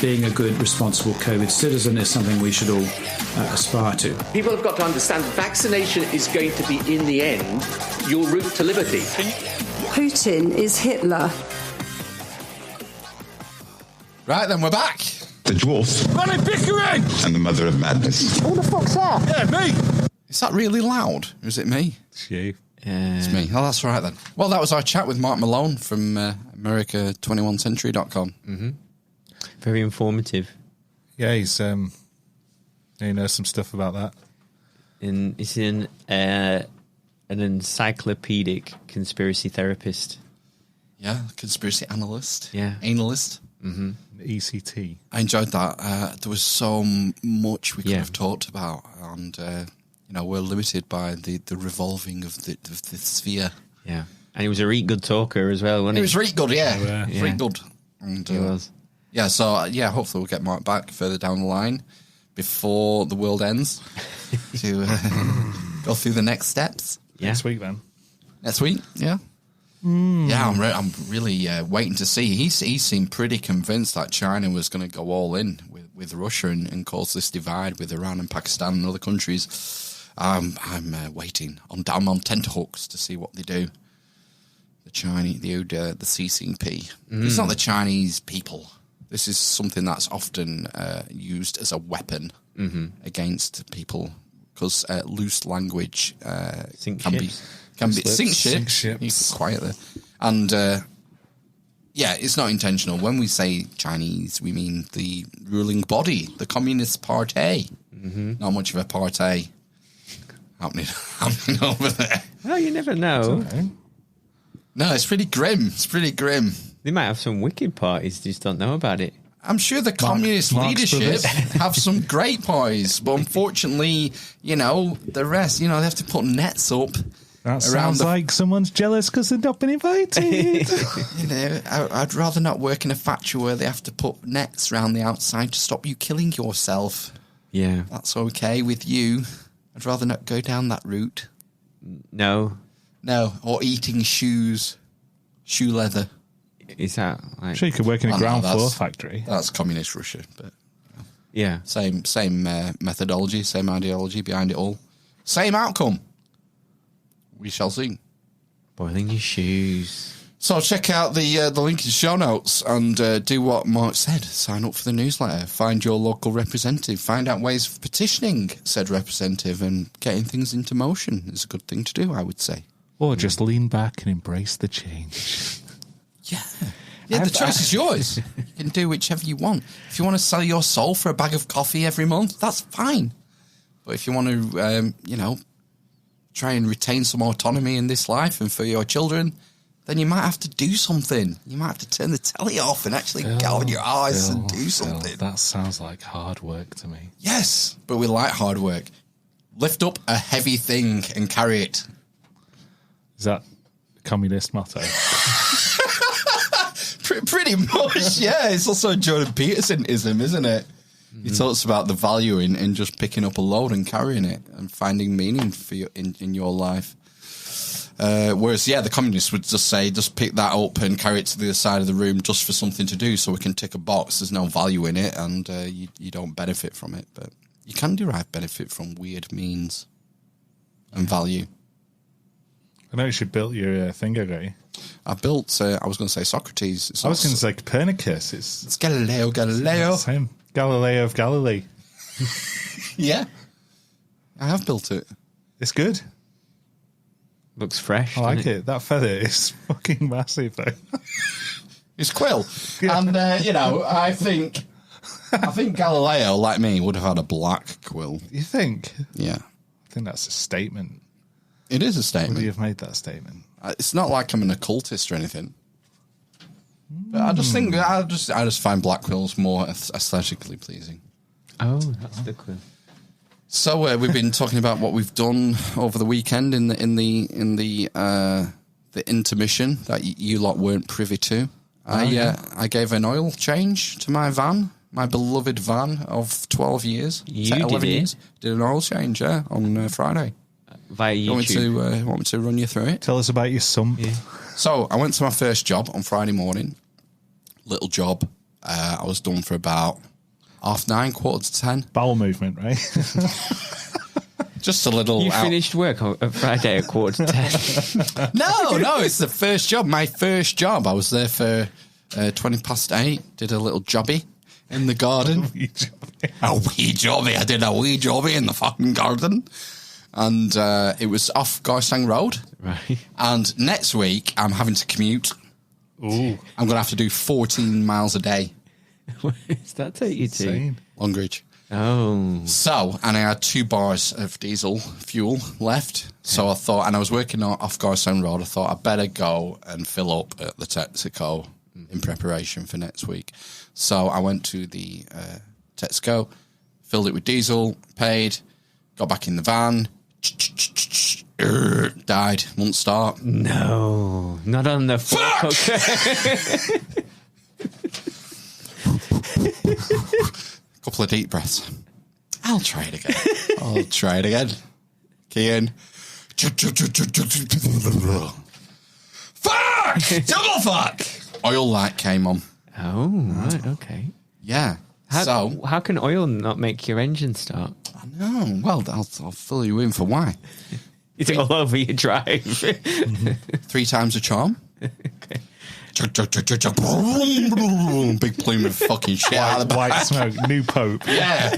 Being a good, responsible COVID citizen is something we should all aspire to. People have got to understand that vaccination is going to be, in the end, your route to liberty. Putin is Hitler. Right, then we're back. The dwarf. Ronnie Pickering! And the mother of madness. Who the fuck's that? Yeah, me. Is that really loud? Or is it me? It's you. It's me. Oh, that's right then. Well, that was our chat with Mark Malone from America21century.com. Mm-hmm. Very informative. Yeah, he knows some stuff about that. He's an encyclopedic conspiracy therapist. Yeah, conspiracy analyst. Yeah. Analyst. Mm-hmm. ECT. I enjoyed that. There was so much we could have talked about, and we're limited by the revolving of the sphere. Yeah, and he was a really good talker as well, wasn't he? He was really good, yeah. Yeah. Really good. And, he was. Yeah, so, hopefully we'll get Mark back further down the line before the world ends to go through the next steps. Yeah. Next week, then. Next week, yeah. Yeah, I'm really waiting to see. He seemed pretty convinced that China was going to go all in with Russia and cause this divide with Iran and Pakistan and other countries. I'm waiting. I'm on tenterhooks to see what they do. The Chinese, the CCP. It's not the Chinese people. This is something that's often used as a weapon against people because loose language can be sink ships. You quiet there. And it's not intentional. When we say Chinese, we mean the ruling body, the Communist Party. Not much of a party happening over there. Well, you never know. No, it's pretty grim. They might have some wicked parties, they just don't know about it. I'm sure the communist leadership have some great parties, but unfortunately, the rest, they have to put nets up. That sounds like someone's jealous because they've not been invited. I'd rather not work in a factory where they have to put nets around the outside to stop you killing yourself. Yeah. That's okay with you. I'd rather not go down that route. No, or eating shoe leather. Is that like... Sure, you could work in a ground floor factory. That's communist Russia, but yeah, same methodology, same ideology behind it all, same outcome. We shall see. Boiling your shoes. So check out the link in show notes and do what Mark said. Sign up for the newsletter. Find your local representative. Find out ways of petitioning said representative and getting things into motion is a good thing to do, I would say. Or just lean back and embrace the change. Yeah, the choice is yours. You can do whichever you want. If you want to sell your soul for a bag of coffee every month, that's fine. But if you want to, try and retain some autonomy in this life and for your children, then you might have to do something. You might have to turn the telly off and actually get on your eyes and do something. That sounds like hard work to me. Yes, but we like hard work. Lift up a heavy thing and carry it. Is that the communist motto? Pretty much, yeah. It's also a Jordan Peterson-ism, isn't it? He talks about the value in just picking up a load and carrying it and finding meaning for you in your life. Whereas, the communists would just say, just pick that up and carry it to the other side of the room just for something to do so we can tick a box. There's no value in it and you don't benefit from it. But you can derive benefit from weird means and value. I noticed you built your thing already. I built, I was going to say Socrates. I was going to say Copernicus. It's Galileo. It's him. Galileo of Galilee. Yeah. I have built it. It's good. Looks fresh. I like it. That feather is fucking massive, though. It's quill. Yeah. And, I think Galileo, like me, would have had a black quill. You think? Yeah. I think that's a statement. It is a statement. Would you have made that statement? It's not like I'm an occultist or anything. But I just think I just find black quills more aesthetically pleasing. Oh, that's the quill. So we've been talking about what we've done over the weekend in the intermission that you lot weren't privy to. I gave an oil change to my van, my beloved van of 12 years. You 11 did years. Did an oil change, on Friday. via YouTube. Want me to run you through it? Tell us about your sump. Yeah. So I went to my first job on Friday morning. Little job. I was done for about 9:30, 10:15. Bowel movement, right? Just a little. You finished work on Friday at 10:15. No, it's the first job. My first job. I was there for 8:20. Did a little jobby in the garden. A wee jobby. I did a wee jobby in the fucking garden. And it was off Garsang Road. Right. And next week, I'm having to commute. Ooh. I'm going to have to do 14 miles a day. Where does that take you to? Insane. Longridge. Oh. So, and I had 2 bars of diesel fuel left. So I thought, and I was working off Garsang Road, I thought I'd better go and fill up at the Texaco in preparation for next week. So I went to the Texaco, filled it with diesel, paid, got back in the van, died, won't start. No, not on the fuck. Couple of deep breaths. I'll try it again. Key in. Fuck! Double fuck! Oil light came on. Oh, right, okay. Yeah. How can oil not make your engine start? I know. Well, I'll fill you in for why. Is it all over your drive? 3 times the charm. Okay. Big plume of fucking shit out of the back. White smoke, new pope. Yeah.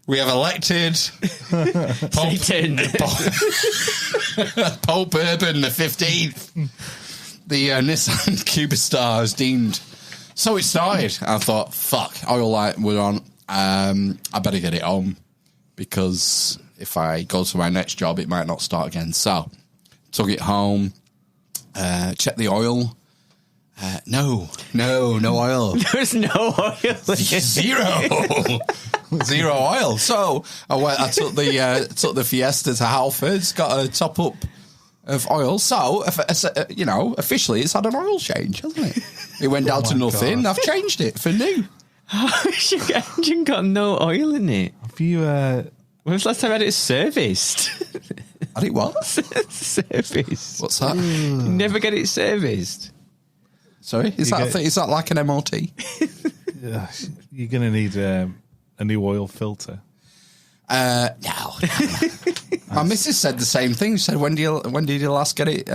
We have elected Satan. Pope Urban the 15th. The Nissan Cubistar is deemed. So it started. I thought, fuck, oil light were on. I better get it home because if I go to my next job, it might not start again. So took it home, checked the oil. No oil. There's no oil. Zero oil. So I took the Fiesta to Halfords, got a top up of oil. So officially it's had an oil change, hasn't it? It went down to nothing. God. I've changed it for new. Your engine got no oil in it. Have you? When was the last time I had it serviced? Had it what? Serviced. What's that? You never get it serviced. Sorry, is that like an MOT? You're going to need a new oil filter. No. My missus said the same thing. She said, "When did you last get it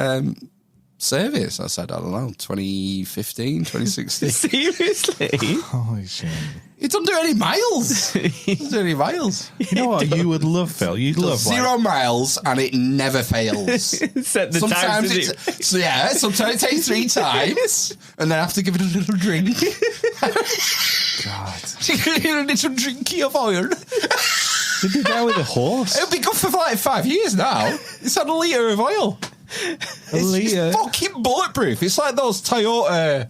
serviced?" I said, "I don't know, 2015, 2016." Seriously? Holy shit! It doesn't do any miles. It doesn't do any miles. You know what you would love, Phil? You'd love 0 miles, and it never fails. Set the Sometimes times. sometimes it takes 3 times, and then I have to give it a little drink. God. A little drinky of oil. Did you go with a horse? It'll be good for like 5 years now. It's had a litre of oil. It's fucking bulletproof. It's like those Toyota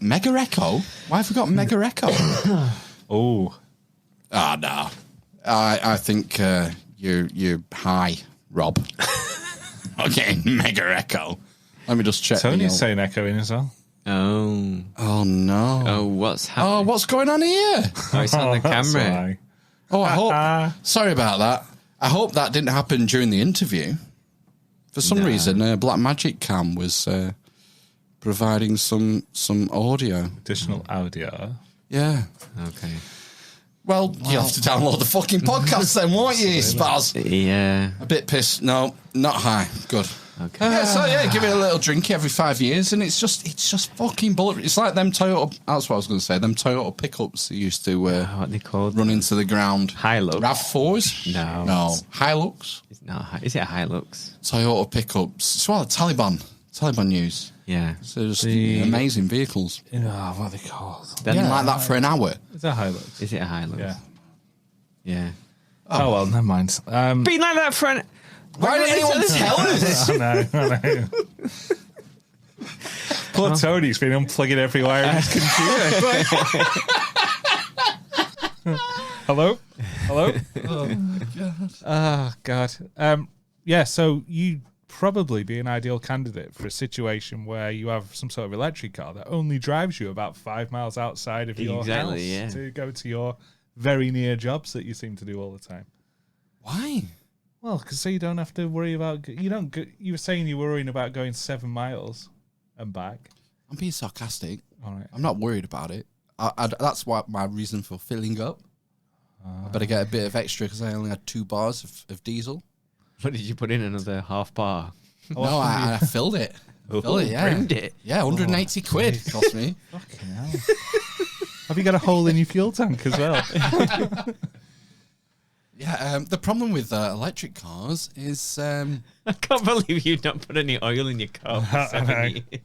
Mega Echo. Why have we got Mega Echo? Oh. No. I think you're high, Rob. Okay, Mega Echo. Let me just check. Tony's saying echo in as well. Oh no. Oh, what's happening? Oh, what's going on here? Oh, it's on the That's camera. why. Oh, I hope. Sorry about that. I hope that didn't happen during the interview. For some reason, Black Magic Cam was providing some audio. Additional audio. Yeah. Okay. Well, you'll have to download the fucking podcast then, won't you, Spaz? Yeah. A bit pissed. No, not high. Good. Okay. So give it a little drink every 5 years, and it's just fucking bullet. It's like them Toyota. That's what I was going to say. Them Toyota pickups that used to What they called? run into the ground. Hilux. RAV4s? No. Hilux. It's not. Is it a Hilux? Toyota pickups. It's what Taliban use. Yeah. So just amazing vehicles. Oh, what are they called? Then Like that for an hour. It's a Hilux. Is it a Hilux? Yeah. Yeah. Oh, well, never mind. Being like that for an. Why didn't anyone tell us? I know. Poor Tony's been unplugging every wire in his computer. Hello? Oh, God. Yeah, so you'd probably be an ideal candidate for a situation where you have some sort of electric car that only drives you about 5 miles outside of your house to go to your very near jobs that you seem to do all the time. Why? Well, because so you don't have to worry about... You were saying you were worrying about going 7 miles and back. I'm being sarcastic. All right. I'm not worried about it. That's what my reason for filling up. I better get a bit of extra because I only had 2 bars of diesel. What did you put in? Another half bar? No, I filled it. Filled it, yeah. Brimmed it. Yeah, 180 quid cost me. Fucking hell. Have you got a hole in your fuel tank as well? Yeah, the problem with electric cars is... I can't believe you've not put any oil in your car for 7 years. It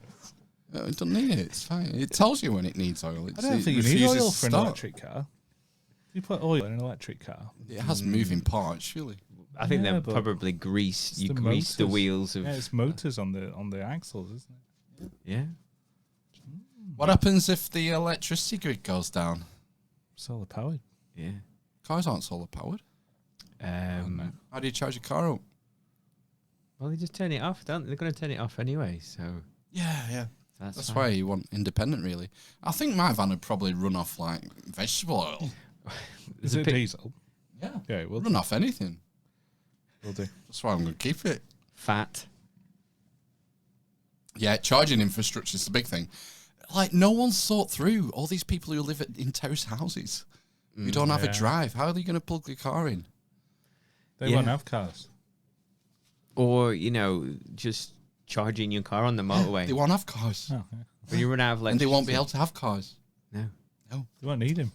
doesn't need it. It's fine. It tells you when it needs oil. I don't think you need oil for an electric car. You put oil in an electric car. It has moving parts, surely. I think they're probably grease. You grease the wheels of. Yeah, it's motors on the axles, isn't it? Yeah. What happens if the electricity grid goes down? Solar powered. Yeah. Cars aren't solar powered. How do you charge your car up? Well, they just turn it off, don't they? They're going to turn it off anyway, so. Yeah. That's fine. why you want independent, really. I think my van would probably run off like vegetable oil. Is it diesel? Yeah. Yeah, it will run off anything. Will do. That's why I'm going to keep it. Fat. Yeah, charging infrastructure is the big thing. Like, no one's thought through all these people who live in terrace houses. You don't have a drive. How are they going to plug your car in? They won't have cars. Or, just charging your car on the motorway. They won't have cars. Oh, yeah. When you run out of electricity. And they won't be able to have cars. No. They won't need him.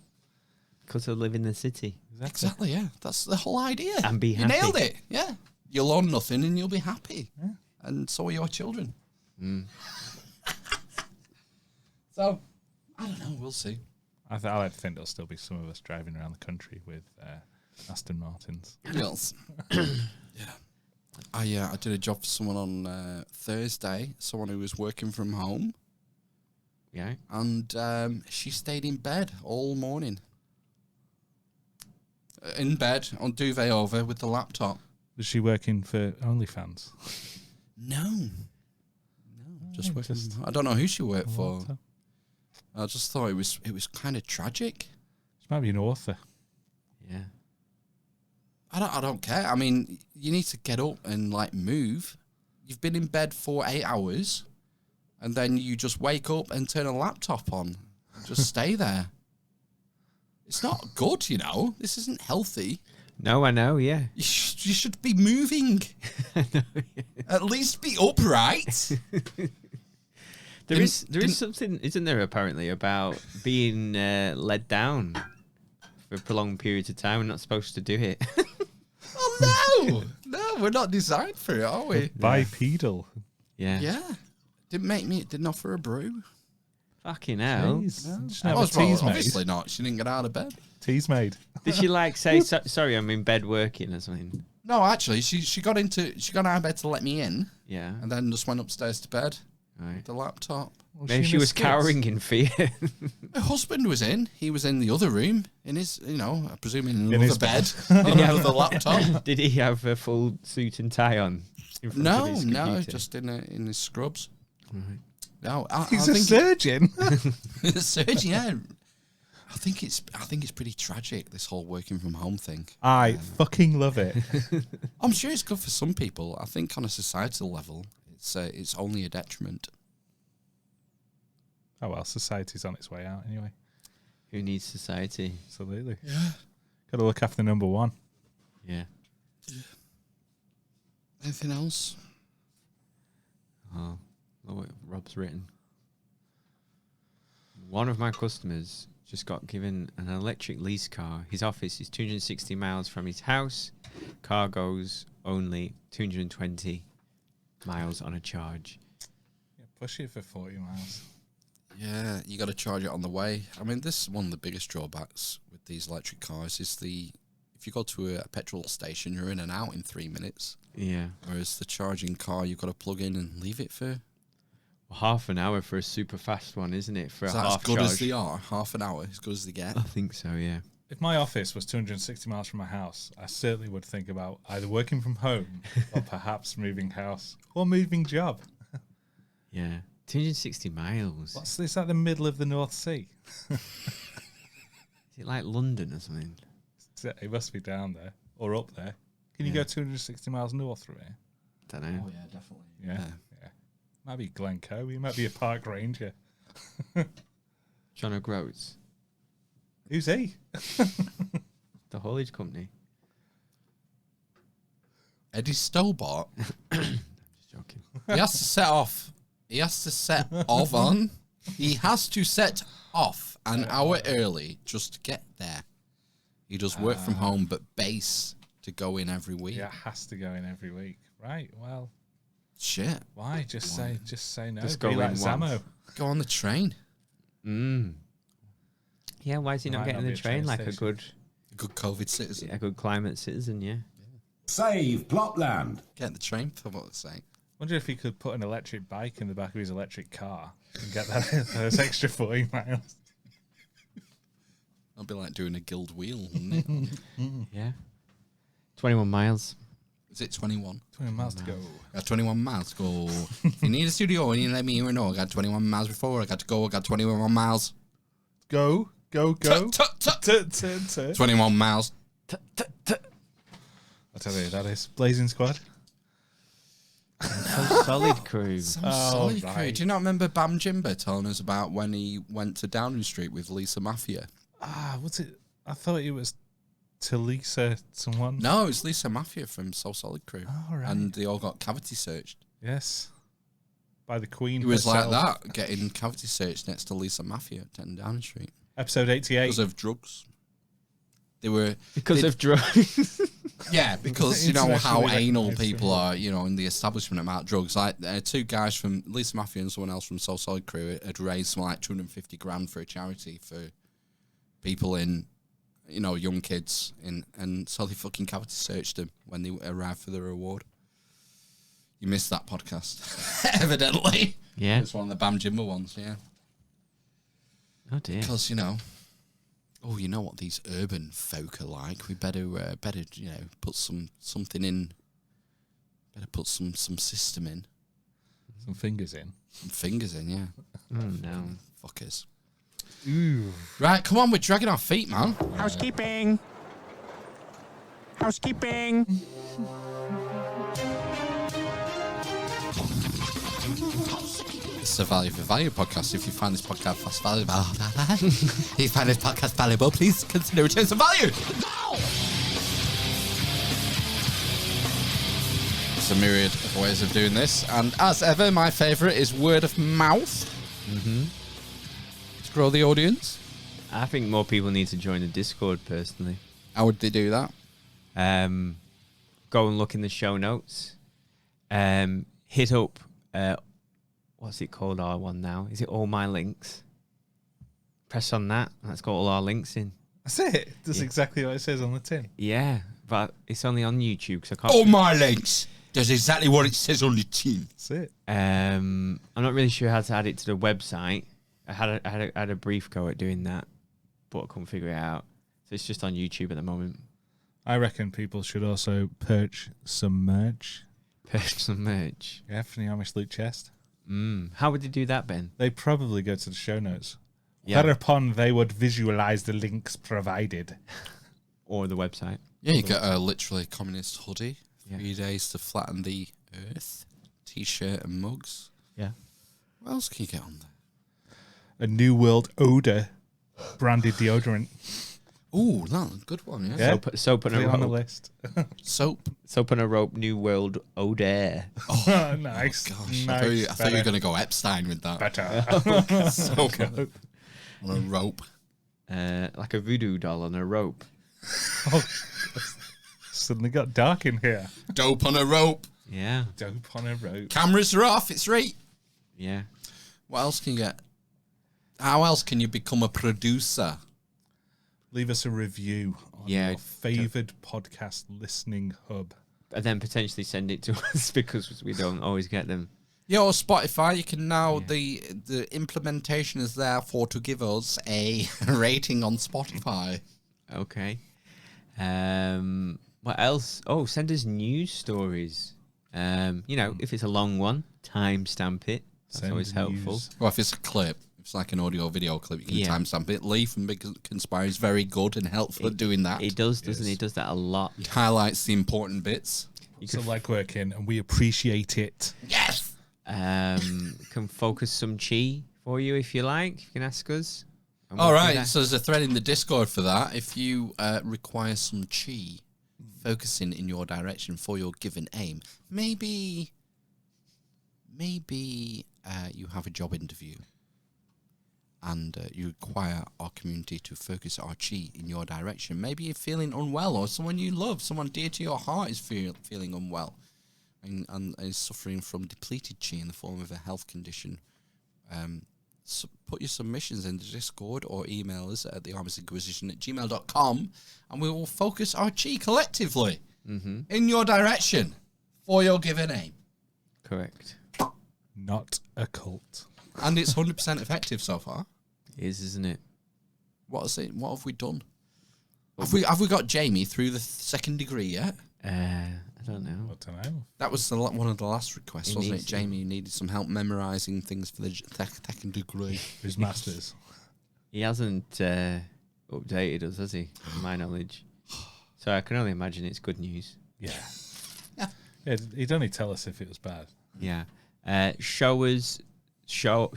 Because they live in the city. Exactly, yeah. That's the whole idea. And be happy. You nailed it, yeah. You'll own nothing and you'll be happy. Yeah. And so are your children. So, I don't know, we'll see. I like to think there'll still be some of us driving around the country with Aston Martins. Yes. Yeah. I did a job for someone on Thursday, someone who was working from home. Yeah. And she stayed in bed all morning. In bed, on duvet over, with the laptop. Was she working for OnlyFans? No. Just working. I don't know who she worked for. I just thought it was kind of tragic. She might be an author. Yeah. I don't care. I mean, you need to get up and like move. You've been in bed for 8 hours, and then you just wake up and turn a laptop on. Just stay there. It's not good, This isn't healthy. No, I know, yeah. You should be moving. At least be upright. There is something, isn't there, apparently, about being led down for prolonged periods of time. We're not supposed to do it. Oh, no, we're not designed for it, are we? Bipedal. Yeah. Yeah. Didn't offer a brew. Fucking hell. Obviously not. She didn't get out of bed. Tea's made. Did she say, sorry, I'm in bed working or something? No, actually, she got out of bed to let me in. Yeah. And then just went upstairs to bed. Right. With the laptop. Well, maybe she was cowering in fear. Her husband was in. He was in the other room in his, I presume in another bed. Did he have the laptop? Did he have a full suit and tie on? No, just in his scrubs. Right. No, he's a surgeon. A surgeon, yeah. I think it's pretty tragic, this whole working from home thing. I fucking love it. I'm sure it's good for some people. I think on a societal level, it's only a detriment. Oh well, society's on its way out anyway. Who needs society? Absolutely. Yeah. Got to look after number one. Yeah. Anything else? Oh, look what Rob's written. One of my customers just got given an electric lease car. His office is 260 miles from his house. Car goes only 220 miles on a charge. Yeah, push it for 40 miles. Yeah, you got to charge it on the way. I mean, this is one of the biggest drawbacks with these electric cars is if you go to a petrol station, you're in and out in 3 minutes. Yeah. Whereas the charging car, you've got to plug in and leave it for... half an hour for a super fast one, isn't it? For is a that half as good charge? As they are? Half an hour, as good as they get? I think so, yeah. If my office was 260 miles from my house, I certainly would think about either working from home or perhaps moving house or moving job. Yeah. 260 miles. What's this, like the middle of the North Sea? Is it like London or something? It must be down there or up there. Can you go 260 miles north through here? Don't know. Oh yeah, definitely. Yeah. Might be Glencoe. He might be a park ranger. John O'Groats, Who's he? the haulage company. Eddie Stobart. Just joking. He has to set off. He has to set off on. He has to set off an hour early just to get there. He does work from home, but base to go in every week. Yeah, has to go in every week. Right. Well, Shit. why? Just say no. Just Be go like in Zamo. once. Go on the train. Yeah, why is he not Might getting not the be a train train like station. A good COVID citizen. a good climate citizen? Yeah. Save Plopland. Get the train for what it's saying. Wonder if he could put an electric bike in the back of his electric car and get that those extra 40 miles. That'd be like doing a guild wheel, wouldn't it? Yeah. 21 miles. Is it 21? 20 miles to go. Got 21 miles to go. If you need a studio, you need to let me know. I got 21 miles before. I got to go. I got 21 miles. Go. 21 miles. I'll tell you, that is Blazing Squad. Solid crew. Solid crew. right. Do you not remember Bam Jimber telling us about when he went to Downing Street with Lisa Mafia? What's it? I thought it was Talisa someone. No, it was Lisa Mafia from So Solid Crew. Oh, right. And they all got cavity searched. Yes. By the Queen. It was herself. like that, getting cavity searched next to Lisa Mafia at 10 Downing Street. Episode 88. Because of drugs. They were... Because of drugs. Yeah, because you know how Internationally anal recognised people are, you know, in the establishment about drugs. Like, two guys from Lisa Mafia and someone else from So Solid Crew had raised something like 250 grand for a charity for people in, you know, young kids, and so they fucking cavity searched them when they arrived for their award. You missed that podcast, evidently. Yeah. It's one of the Bam Jimber ones, yeah. Oh dear. Because, you know, you know what these urban folk are like. We better you know, put something in. Better put some system in. Some fingers in. Some fingers in, yeah. Oh no. Fuckers. Right, come on, we're dragging our feet, man. Housekeeping. Housekeeping. It's a Value for Value podcast. If you find this podcast valuable, if you find this podcast valuable, please consider returning some value. There's a myriad of ways of doing this, and as ever, my favourite is word of mouth. To grow the audience. I think more people need to join the Discord personally. How would they do that? Go and look in the show notes. Hit up what's it called, our one now? Is it All My Links? Press on that, and that's got all our links in. That's it. That's exactly what it says on the tin. Yeah, but it's only on YouTube, so I can't. All my links. That's exactly what it says on the tin. That's it. I'm not really sure how to add it to the website. I had a brief go at doing that, but I couldn't figure it out. So it's just on YouTube at the moment. I reckon people should also purchase some merch. Purchase some merch. Yeah, from the Amish Loot Chest. How would they do that, Ben? They probably go to the show notes. Yeah. Whereupon they would visualize the links provided. Or the website. Yeah, you get a literally communist hoodie. Yeah. 3 days to flatten the earth. T-shirt and mugs. Yeah. What else can you get on there? A New World Odor branded deodorant. Ooh, that's a good one, yeah. Yeah. Soap and Put a it on the rope. list. Soap. Soap and a rope. New World Oder. Oh, nice. Gosh, Nice. I thought you were going to go Epstein with that. Better. Soap on a rope. Like a voodoo doll on a rope. Suddenly got dark in here. Dope on a rope. Yeah. Dope on a rope. Cameras are off. It's right. Yeah. What else can you get? How else can you become a producer? Leave us a review on your favoured podcast listening hub. And then potentially send it to us because we don't always get them. Yeah, or Spotify. You can now, the implementation is there to give us a rating on Spotify. Okay. What else? Oh, send us news stories. You know, if it's a long one, timestamp it. That's Send always helpful. news. Well, if it's a clip, it's like an audio video clip, you can timestamp it. Lee from Big Conspire is very good and helpful at doing that. He does, doesn't he? He does that a lot. He highlights the important bits. It's a legwork in, and we appreciate it. Yes! Can focus some chi for you if you like. You can ask us. All right, so there's a thread in the Discord for that. If you require some chi focusing in your direction for your given aim, maybe you have a job interview and you require our community to focus our chi in your direction. Maybe you're feeling unwell, or someone you love, someone dear to your heart is feeling unwell and is suffering from depleted chi in the form of a health condition. So put your submissions in the Discord or email us at thearmousinquisition@gmail.com, and we will focus our chi collectively in your direction for your given aim. Correct. Not a cult. And it's 100% effective so far. It is, isn't it? What have we done? Have we got Jamie through the second degree yet? I don't know. I don't know. That was one of the last requests, wasn't it? to. Jamie needed some help memorising things for the second degree. His masters. He hasn't updated us, has he? To my knowledge. So I can only imagine it's good news. Yeah. Yeah, he'd only tell us if it was bad. Yeah. Show artwork. Show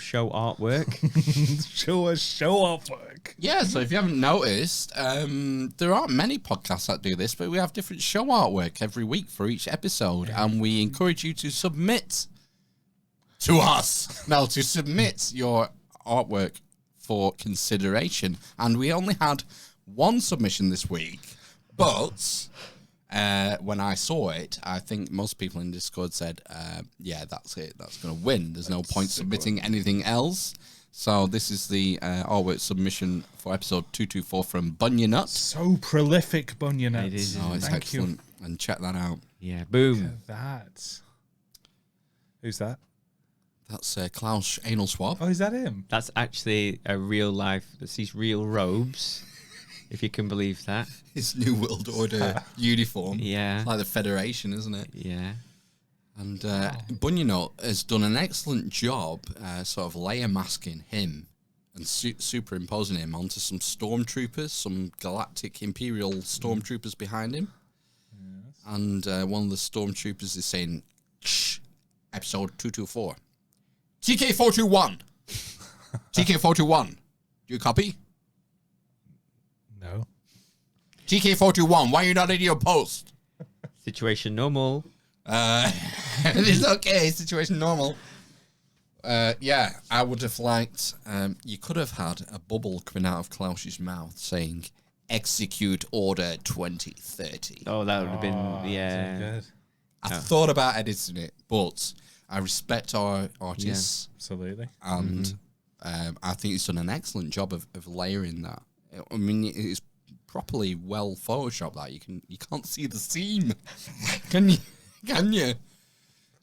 us show artwork. Yeah, so if you haven't noticed, there aren't many podcasts that do this, but we have different show artwork every week for each episode, and we encourage you to submit to us. No, to submit your artwork for consideration. And we only had one submission this week, but when I saw it, I think most people in Discord said, yeah, that's it. That's going to win. There's no point submitting anything else. So this is the artwork submission for episode 224 from Bunyanut. So prolific, Bunyanut. It is. Oh, it's Thank excellent. And check that out. Yeah, boom. Look at that. Who's that? That's Klaus Anal Swab. Oh, is that him? That's actually a real life. That's these real robes, if you can believe that. His New World Order uniform. Yeah. It's like the Federation, isn't it? Yeah. And Bunyanut has done an excellent job sort of layer masking him and superimposing him onto some stormtroopers, some galactic Imperial stormtroopers behind him. Yes. And one of the stormtroopers is saying, Shh, episode 224. TK421. TK421. Do you copy? No. TK421, why are you not in your post? Situation normal. It's okay, situation normal. Yeah, I would have liked, you could have had a bubble coming out of Klaus's mouth saying, execute order 2030. Oh, that would have been, yeah. Good. I thought about editing it, but I respect our artists. Yeah, absolutely. And I think he's done an excellent job of layering that. I mean, it's properly well photoshopped that. You can't see the seam. Can you? Can you?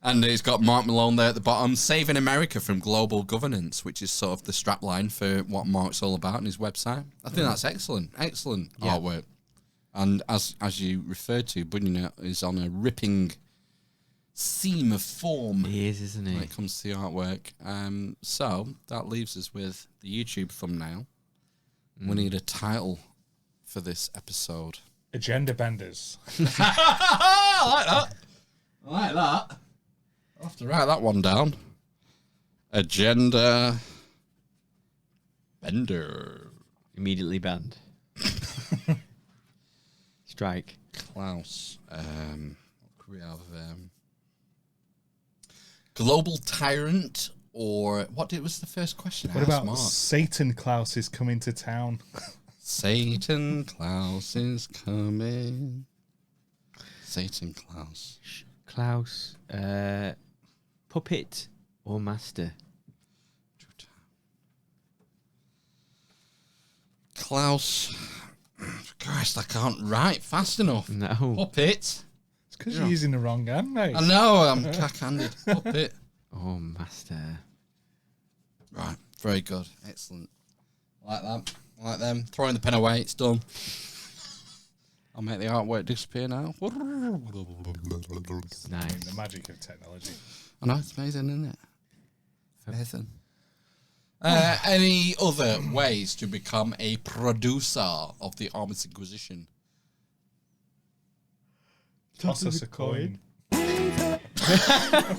And it's got Mark Malone there at the bottom, saving America from global governance, which is sort of the strapline for what Mark's all about on his website. I think that's excellent artwork. And as you referred to, Bunyanut is on a ripping seam of form. He is, isn't he? When it comes to the artwork. So that leaves us with the YouTube thumbnail. We need a title for this episode. Agenda benders. I like that. I like that. I'll have to write that one down. Agenda bender. Immediately banned. Strike. Klaus. What could we have? Global tyrant, or what was the first question? What about Satan Klaus is coming to town? Satan Klaus is coming. Satan Klaus. Klaus, puppet or master? Klaus. Christ, I can't write fast enough. No. Puppet. It's because you're using the wrong hand, mate. I know, I'm cack-handed. Puppet. Oh, master. Right, very good. Excellent. I like that. I like them. Throwing the pen away, it's done. I'll make the artwork disappear now. Nice. The magic of technology. I know, it's amazing, isn't it? Amazing. Any other ways to become a producer of the Armist Inquisition? Toss us a coin.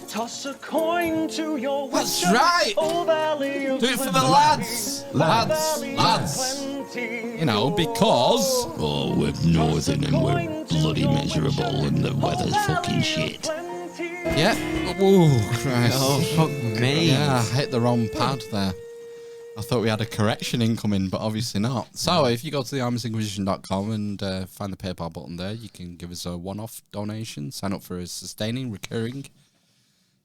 Toss a coin to your That's wisdom, right. O Valley of Do it for the Plenty. lads. You know, because... Oh, we're northern and we're bloody miserable and the weather's fucking shit. Yeah. Oh, Christ. Oh, fuck me. Yeah, I hit the wrong pad there. I thought we had a correction incoming, but obviously not. So if you go to thearmistinquisition.com and find the PayPal button there, you can give us a one-off donation, sign up for a sustaining, recurring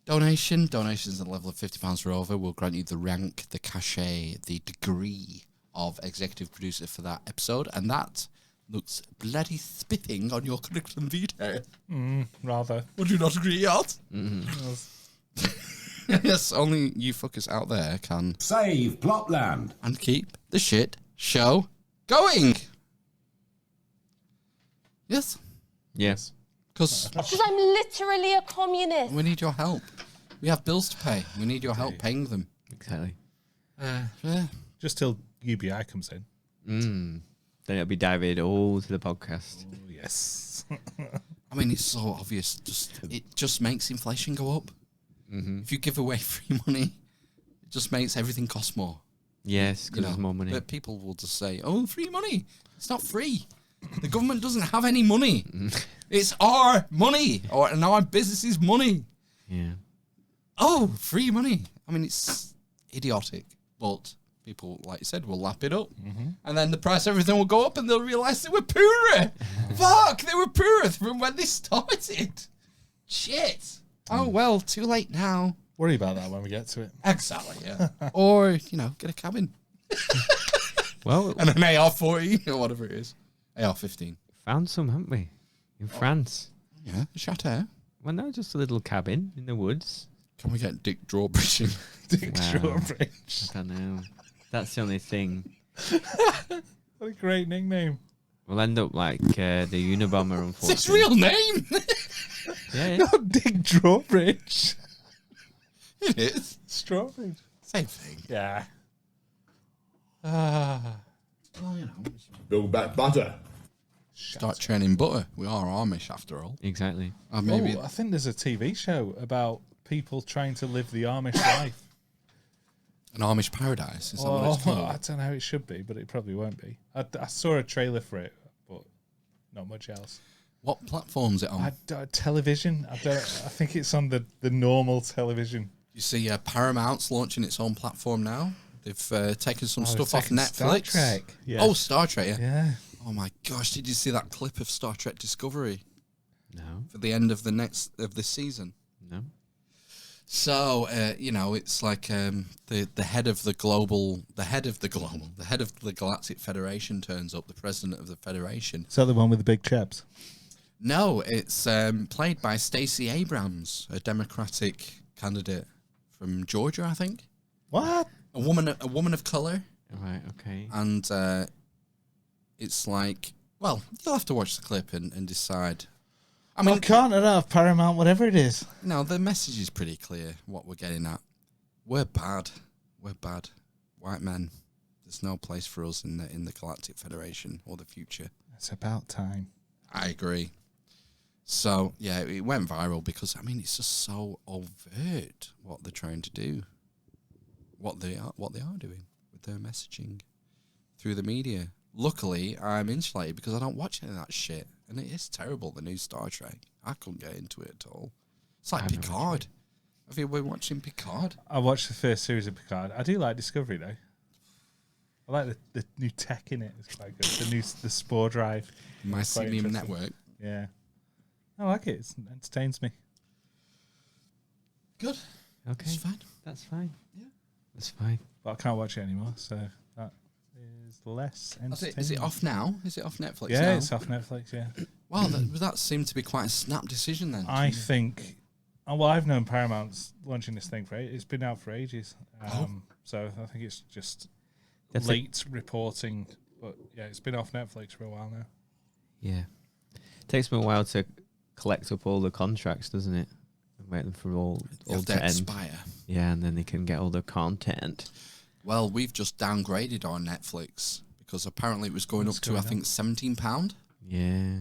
donation. Donations at the level of £50 or over will grant you the rank, the cachet, the degree of executive producer for that episode, and that looks bloody spiffing on your curriculum vitae. Rather. Would you not agree, Yacht? Yes, only you fuckers out there can Save Plopland. and keep the shit show going. Yes, Yes. because Because I'm literally a communist. we need your help. We have bills to pay. We need your help paying them. Exactly. Yeah. Just till UBI comes in. Then it'll be David all to the podcast. Oh, yes. I mean, it's so obvious. It just makes inflation go up. If you give away free money, it just makes everything cost more. Yes, because there's more money. But people will just say, "Oh, free money." It's not free. The government doesn't have any money. It's our money, and our business's money. Yeah. Oh, free money. I mean, it's idiotic, but people, like you said, will lap it up. And then the price of everything will go up and they'll realise they were poorer. Fuck, they were poorer from when they started. Shit. Oh, well, too late now. Worry about that when we get to it. Exactly, yeah. Or, get a cabin. Well, And an AR-14 or whatever it is. AR-15. found some, haven't we? In France. Yeah, a chateau. Well, no, just a little cabin in the woods. Can we get Dick Drawbridge in? Dick Wow. Drawbridge. I don't know. That's the only thing. What a great nickname. We'll end up like the Unabomber, unfortunately. It's his real name. Yeah, yeah. Not Dick Drawbridge. It is. Strawbridge. Same thing. Yeah. Build back butter. Start churning butter. We are Amish after all. Exactly. Maybe I think there's a TV show about people trying to live the Amish life. an Amish paradise. Is that what it's I called? don't know how it should be, but it probably won't be. I saw a trailer for it, but not much else. What platform's it on? Television. I think it's on the normal television. You see, Paramount's launching its own platform now. They've taken some stuff off taken Netflix. Star Trek. Yeah. Oh, Star Trek, yeah. Yeah. Oh my gosh, did you see that clip of Star Trek Discovery No. for the end of this season? No. So, it's like the head of the Galactic Federation turns up, the president of the Federation. Is that the one with the big chaps? No, it's played by Stacey Abrams, a Democratic candidate from Georgia, I think. What? A woman of color, Right. Okay. and it's like, well, you'll have to watch the clip and decide. I mean, can't have Paramount, whatever it is. no, the message is pretty clear. What we're getting at, we're bad. We're bad. White men. There's no place for us in the Galactic Federation or the future. It's about time. I agree. So yeah, it went viral because it's just so overt what they're trying to do, what they are doing with their messaging through the media. Luckily, I'm insulated because I don't watch any of that shit, and it is terrible. The new Star Trek, I couldn't get into it at all. It's like Picard. Have you been watching Picard? I watched the first series of Picard. I do like Discovery though. I like the new tech in it. It's quite good. The spore drive. Mycelium interesting. Network. Yeah. I like it. It entertains me. Good. Okay. It's fine. That's fine. Yeah. That's fine. But I can't watch it anymore, so that is less entertaining. Is it off now? Is it off Netflix now? Yeah, it's off Netflix, yeah. Wow, that seemed to be quite a snap decision then. I think... well, I've known Paramount's launching this thing it's been out for ages. So I think it's just late reporting. But yeah, it's been off Netflix for a while now. Yeah. It takes me a while to collect up all the contracts, doesn't it? And wait them for all have to to end. expire. Yeah, and then they can get all the content. Well, we've just downgraded our Netflix because apparently it was going up to, I think, £17. Yeah.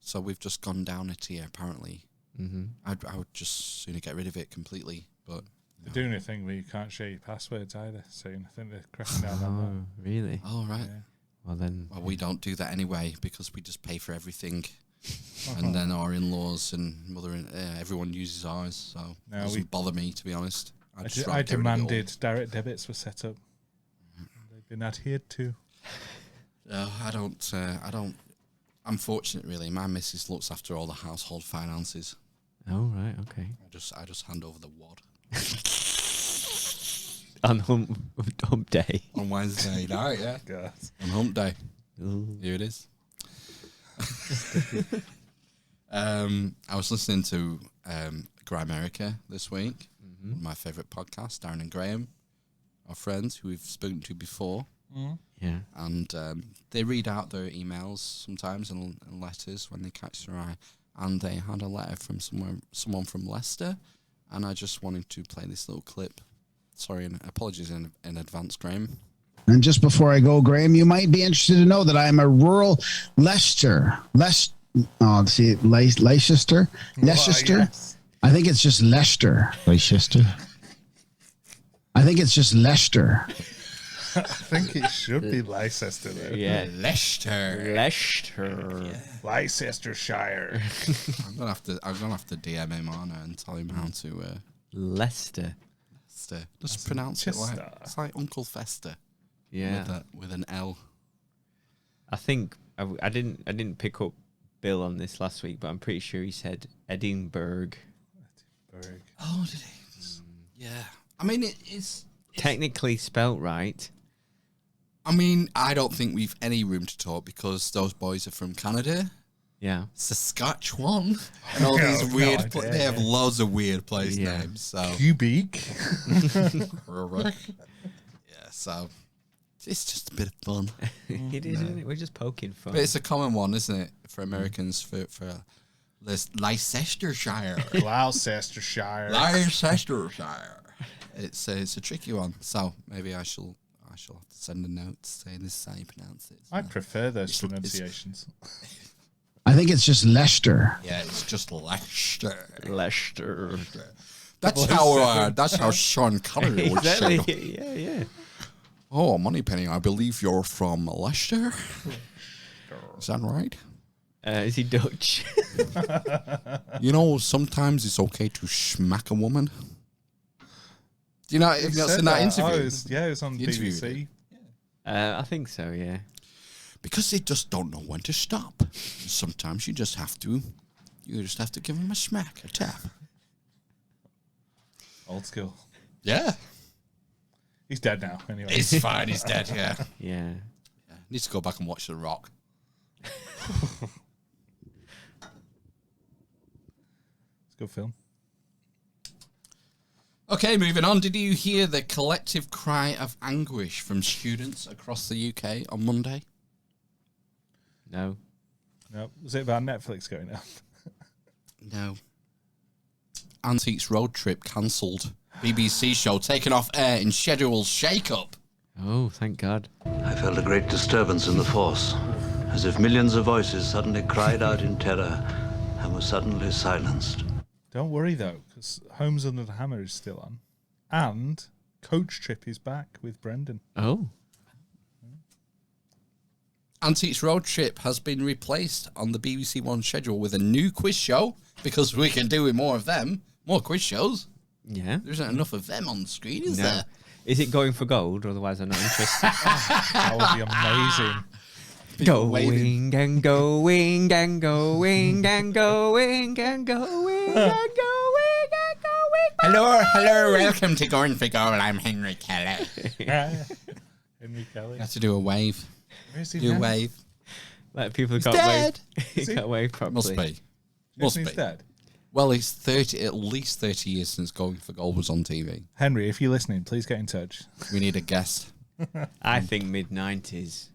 So we've just gone down a tier, apparently. Mm-hmm. I would just sooner get rid of it completely. But They're doing a thing where you can't share your passwords either soon. I think they're cracking down on Oh, really? Oh, right. Yeah. Well, then. Well, we don't do that anyway because we just pay for everything. And then our in-laws and everyone uses ours. So it doesn't bother me, to be honest. I demanded direct debits were set up. They've been adhered to. I don't. I'm fortunate, really. My missus looks after all the household finances. Oh, right, okay. I just hand over the wad. On hump day. On Wednesday night, yeah. God. On hump day. Ooh. Here it is. I was listening to Grimerica this week. One of my favourite podcasts, Darren and Graham, our friends who we've spoken to before. Yeah. And they read out their emails sometimes and letters when they catch their eye. And they had a letter from someone from Leicester, and I just wanted to play this little clip. Sorry, and apologies in advance, Graham. And just before I go, Graham, you might be interested to know that I am a rural Leicester. Leicester. Leicester? Yes. I think it's just Leicester. Leicester. I think it's just Leicester. I think it should be Leicester, though. Yeah. Leicester. Leicestershire. I'm gonna have to DM him on and tell him how to Leicester. Just pronounce it like it's like Uncle Fester. Yeah. With an L. I think I didn't pick up Bill on this last week, but I'm pretty sure he said Edinburgh. Oh, did he? Yeah. I mean, it's technically spelt right. I mean, I don't think we've any room to talk because those boys are from Canada. Yeah. Saskatchewan. And all these weird... they have loads of weird place names. So. Quebec. Yeah, so... It's just a bit of fun. It is, isn't it? We're just poking fun. But it's a common one, isn't it? For Americans, for Leicestershire. Gloucestershire. Leicestershire. It's a tricky one. So maybe I shall have to send a note saying this is how you pronounce it. I prefer those pronunciations. I think it's just Leicester. Yeah, it's just Leicester. Leicester. That's how Sean Connery would say. Yeah. Oh, Moneypenny, I believe you're from Leicester. Is that right? Is he Dutch? You know, sometimes it's okay to smack a woman. Do you know, if you've not seen that interview? It was on BBC. I think so, yeah. Because they just don't know when to stop. Sometimes you just have to give them a smack, a tap. Old school. Yeah. He's dead now, anyway. It's fine, he's dead, yeah. Yeah. Needs to go back and watch The Rock. It's a good film. Okay, moving on. Did you hear the collective cry of anguish from students across the UK on Monday? No. Was it about Netflix going up? No. Antiques Road Trip cancelled. BBC show taken off air in schedule shake-up. Oh, thank God. I felt a great disturbance in the force, as if millions of voices suddenly cried out in terror and were suddenly silenced. Don't worry, though, because Homes Under the Hammer is still on. And Coach Trip is back with Brendan. Oh. Antiques Road Trip has been replaced on the BBC One schedule with a new quiz show because we can do more of them. More quiz shows. Yeah. There isn't enough of them on the screen, is No. there? Is it going for gold? Otherwise, I'm not interested. That would be amazing. Going and going and going and going and going and going and going. Hello, welcome to Going for Gold. I'm Henry Kelly. Henry Kelly. You have to do a wave. Where's he Do a now? wave. Like people He's can't dead. wave. Can't wave properly. Must be. Must be. Dead? Well, it's at least 30 years since Going for Gold was on TV. Henry, if you're listening, please get in touch. We need a guest. I think mid-90s.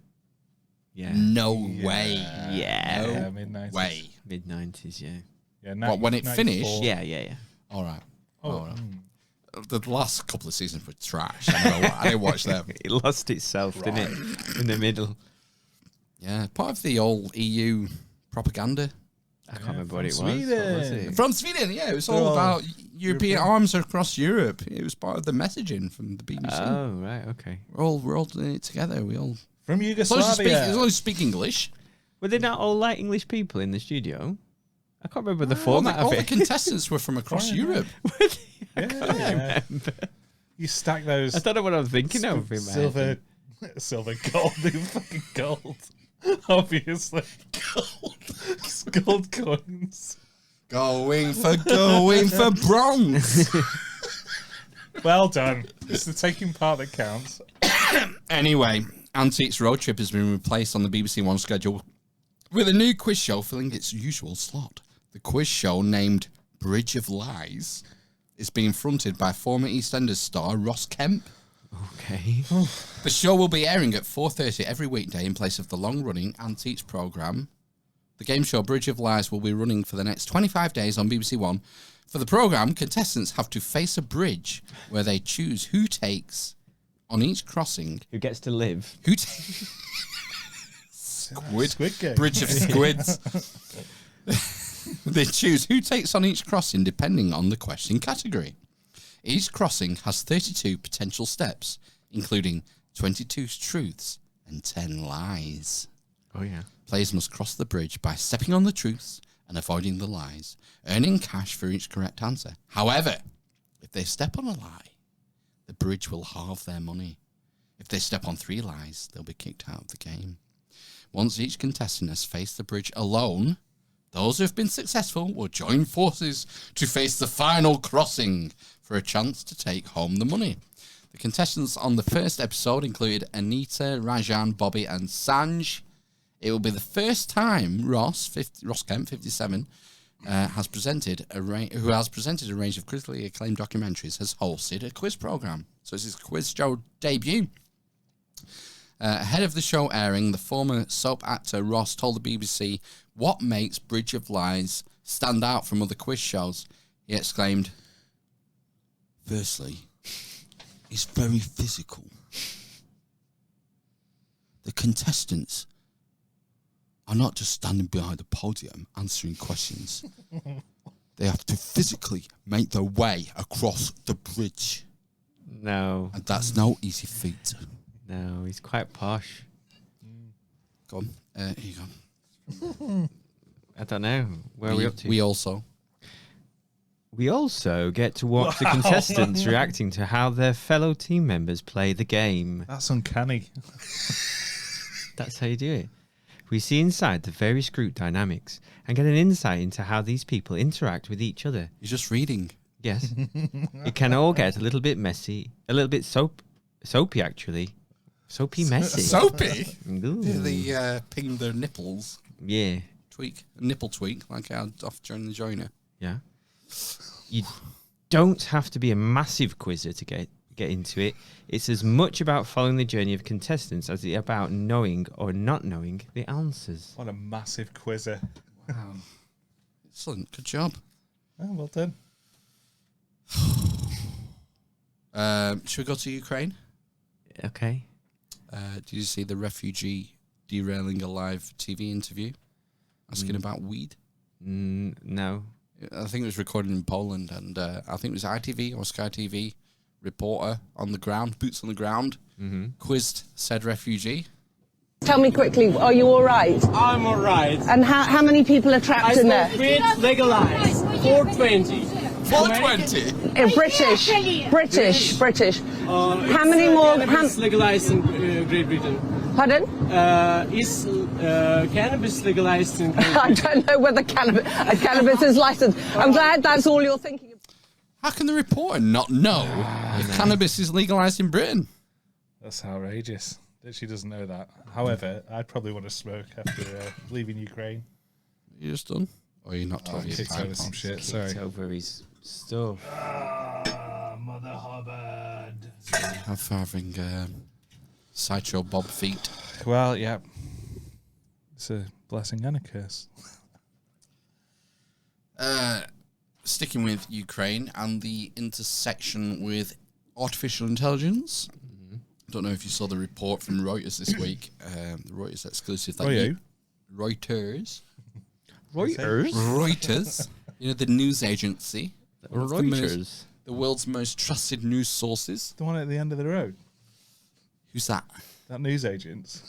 Yeah. No way. Yeah. No mid-90s. way. Mid-90s, yeah. Yeah. What, when it finished? Yeah. All right. Oh, All right. The last couple of seasons were trash. I didn't watch them. It lost itself, didn't it? In the middle. Yeah, part of the old EU propaganda. I can't remember what it was. Sweden. What was it? From Sweden, yeah. It was all about European arms across Europe. It was part of the messaging from the BBC. Oh, right, okay. We're all doing it together. We all... From Yugoslavia. As long as you speak English. Were they not all like English people in the studio? I can't remember the format of all it. the contestants were from across Europe. I can't remember. You stack those. I don't know what I was thinking of. In my head. Silver, gold, fucking gold. Obviously, gold coins. Going for bronze. Well done. It's the taking part that counts. Anyway, Antiques Road Trip has been replaced on the BBC One schedule with a new quiz show filling its usual slot. The quiz show, named Bridge of Lies, is being fronted by former EastEnders star Ross Kemp. Okay. The show will be airing at 4:30 every weekday in place of the long-running Antiques programme. The game show Bridge of Lies will be running for the next 25 days on BBC One. For the programme, contestants have to face a bridge where they choose who takes on each crossing. Who gets to live? Squid Game. Bridge of Squids. They choose who takes on each crossing depending on the question category. Each crossing has 32 potential steps, including 22 truths and 10 lies. Oh, yeah. Players must cross the bridge by stepping on the truths and avoiding the lies, earning cash for each correct answer. However, if they step on a lie, the bridge will halve their money. If they step on 3 lies, they'll be kicked out of the game. Once each contestant has faced the bridge alone, those who have been successful will join forces to face the final crossing for a chance to take home the money. The contestants on the first episode included Anita, Rajan, Bobby and Sanj. It will be the first time Ross Kemp, 57, who has presented a range of critically acclaimed documentaries, has hosted a quiz programme. So it's his quiz show debut. Ahead of the show airing, the former soap actor Ross told the BBC what makes Bridge of Lies stand out from other quiz shows. He exclaimed, "Firstly, it's very physical. The contestants are not just standing behind the podium answering questions. They have to physically make their way across the bridge. No. And that's no easy feat." No, he's quite posh. Go on. Here you go. I don't know. Where are we up to? We also get to watch the contestants reacting to how their fellow team members play the game. That's uncanny. That's how you do it. We see inside the various group dynamics and get an insight into how these people interact with each other. You're just reading. Yes. It can all get a little bit messy, a little bit soapy actually. Soapy messy. Soapy? Ooh. They ping their nipples. Yeah. Nipple tweak, like I had off during the joiner. Yeah. You don't have to be a massive quizzer to get into it. It's as much about following the journey of contestants as it about knowing or not knowing the answers. What a massive quizzer. Wow. Excellent. Good job. Oh, well done. Should we go to Ukraine? Okay. Did you see the refugee derailing a live TV interview asking about weed? No. I think it was recorded in Poland, and I think it was ITV or Sky TV reporter on the ground, boots on the ground, quizzed said refugee. Tell me quickly, are you all right? I'm all right. And how many people are trapped in there? Weed legalized. 420. 420? British. How many more? Cannabis legalized in Great Britain. Pardon? Is cannabis legalized in Great I don't know whether cannabis is licensed. I'm glad that's all you're thinking of. How can the reporter not know if cannabis is legalised in Britain? That's outrageous that she doesn't know that. However, I'd probably want to smoke after leaving Ukraine. You just done? Or you're not talking kicked over some shit, sorry. Kicked over his stuff. Mother Hubbard. Having sideshow Bob feet. Well, yeah. It's a blessing and a curse. sticking with Ukraine and the intersection with artificial intelligence. Don't know if you saw the report from Reuters this week. The Reuters exclusive. Reuters. Reuters. You know, the news agency. Reuters. The world's most trusted news sources. The one at the end of the road. Who's that? That news agent.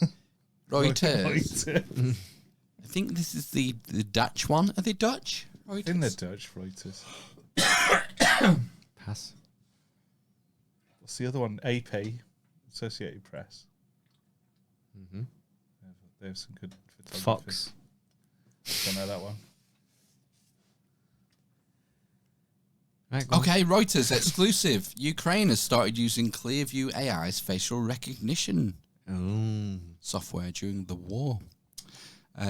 Reuters. I think this is the Dutch one. Are they Dutch? Reuters? I think they're Dutch, Reuters. Pass. What's the other one? AP, Associated Press. Mm-hmm. They have some good photography. Fox. Don't know that one. Right, okay, Reuters exclusive. Ukraine has started using Clearview AI's facial recognition software during the war.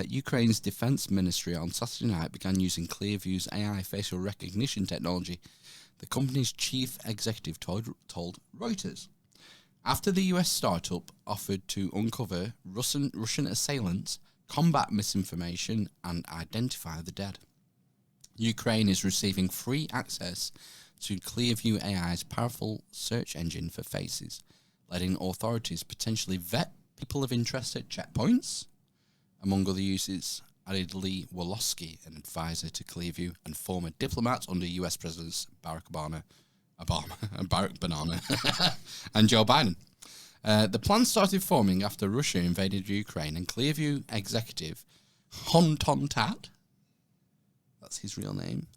Ukraine's defense ministry on Saturday night began using Clearview's AI facial recognition technology, the company's chief executive told Reuters. After the US startup offered to uncover Russian assailants, combat misinformation, and identify the dead. Ukraine is receiving free access to Clearview AI's powerful search engine for faces, letting authorities potentially vet people of interest at checkpoints. Among other uses, added Lee Wolosky, an advisor to Clearview and former diplomat under US Presidents Barack Obama and Joe Biden. The plan started forming after Russia invaded Ukraine, and Clearview executive Tontat, that's his real name,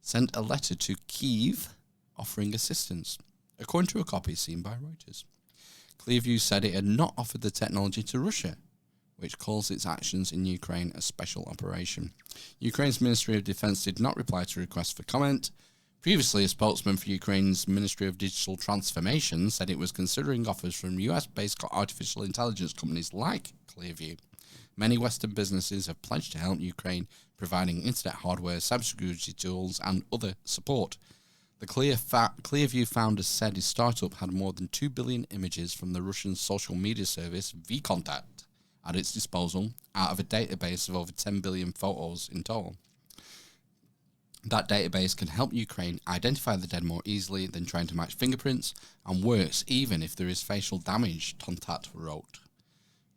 sent a letter to Kyiv offering assistance, according to a copy seen by Reuters. Clearview said it had not offered the technology to Russia, which calls its actions in Ukraine a special operation. Ukraine's Ministry of Defense did not reply to requests for comment. Previously, a spokesman for Ukraine's Ministry of Digital Transformation said it was considering offers from US-based artificial intelligence companies like Clearview. Many Western businesses have pledged to help Ukraine, providing internet hardware, cybersecurity tools, and other support. The Clearview founder said his startup had more than 2 billion images from the Russian social media service VKontakte at its disposal, out of a database of over 10 billion photos in total. That database can help Ukraine identify the dead more easily than trying to match fingerprints, and works even if there is facial damage, Tontat wrote.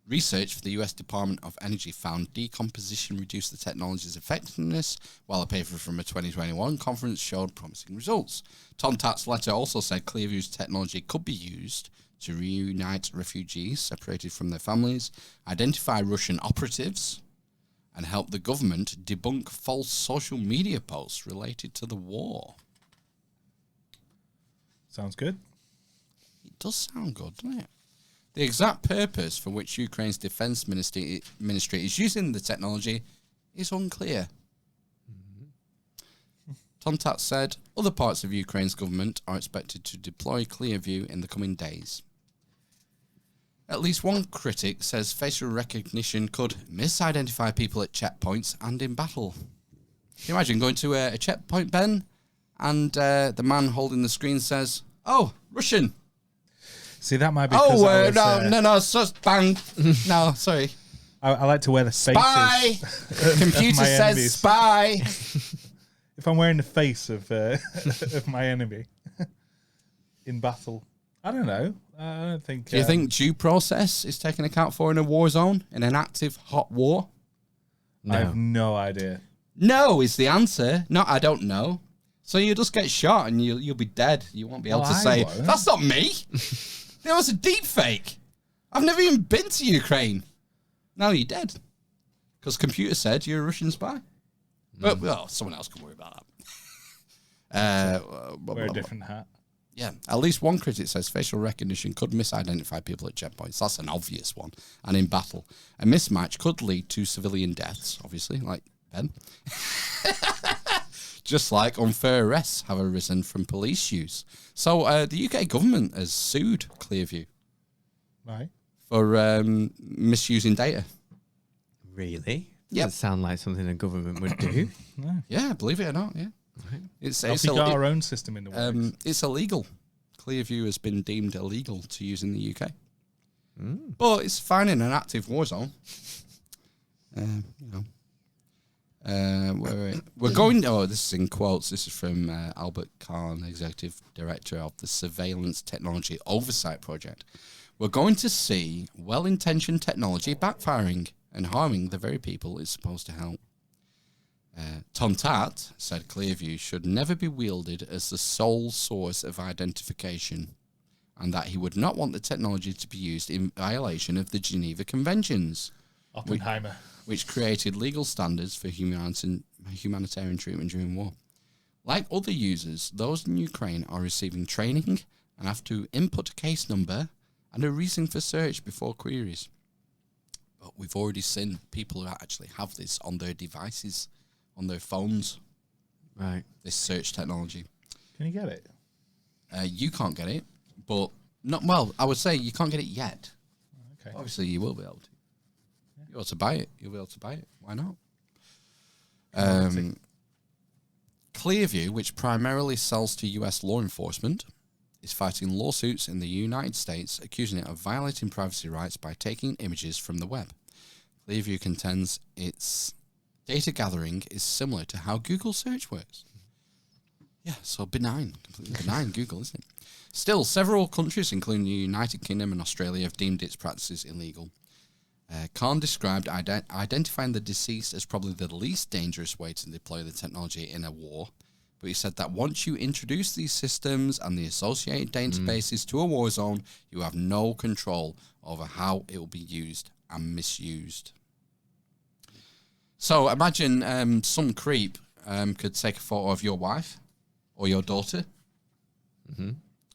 Research for the US Department of Energy found decomposition reduced the technology's effectiveness, while a paper from a 2021 conference showed promising results. Tontat's letter also said Clearview's technology could be used to reunite refugees separated from their families, identify Russian operatives, and help the government debunk false social media posts related to the war. Sounds good. It does sound good, doesn't it? The exact purpose for which Ukraine's defense ministry is using the technology is unclear. Tontat said other parts of Ukraine's government are expected to deploy Clearview in the coming days. At least one critic says facial recognition could misidentify people at checkpoints and in battle. Can you imagine going to a checkpoint, Ben, and the man holding the screen says, "Oh, Russian." See, that might be. No, so bang. No, sorry. I like to wear the faces. Spy. Computer says enemies. spy. If I'm wearing the face of my enemy in battle, I don't know. I don't think. Do you think due process is taken account for in a war zone, in an active hot war? No. I have no idea. No is the answer. No, I don't know. So you just get shot and you'll be dead. You won't be able to say, "That's not me." It was a deep fake. I've never even been to Ukraine. No, you're dead. Because computer said you're a Russian spy. But someone else can worry about that. Wear a different hat. Yeah, at least one critic says facial recognition could misidentify people at checkpoints. That's an obvious one. And in battle, a mismatch could lead to civilian deaths, obviously, like Ben. Just like unfair arrests have arisen from police use. So the UK government has sued Clearview. Right. For misusing data. Really? Yeah. Doesn't sound like something a government would do. No. Yeah, believe it or not, yeah. Right. It's got our own system in the works. It's illegal. Clearview has been deemed illegal to use in the UK. But it's fine in an active war zone. We're going. Oh, this is in quotes. This is from Albert Kahn, Executive Director of the Surveillance Technology Oversight Project. We're going to see well-intentioned technology backfiring and harming the very people it's supposed to help. Tontat said Clearview should never be wielded as the sole source of identification, and that he would not want the technology to be used in violation of the Geneva Conventions, Oppenheimer, which created legal standards for humanitarian treatment during war. Like other users, those in Ukraine are receiving training and have to input a case number and a reason for search before queries. But we've already seen people who actually have this on their devices, on their phones. Right. This search technology. Can you get it? You can't get it, but not well. I would say you can't get it yet. Okay. Obviously, you will be able to. You'll be able to buy it. You'll be able to buy it. Why not? Clearview, which primarily sells to US law enforcement, is fighting lawsuits in the United States accusing it of violating privacy rights by taking images from the web. Clearview contends its data gathering is similar to how Google search works. Yeah, so benign. Completely benign Google, isn't it? Still, several countries, including the United Kingdom and Australia, have deemed its practices illegal. Khan described identifying the deceased as probably the least dangerous way to deploy the technology in a war, but he said that once you introduce these systems and the associated databases to a war zone, you have no control over how it will be used and misused. So imagine some creep could take a photo of your wife or your daughter,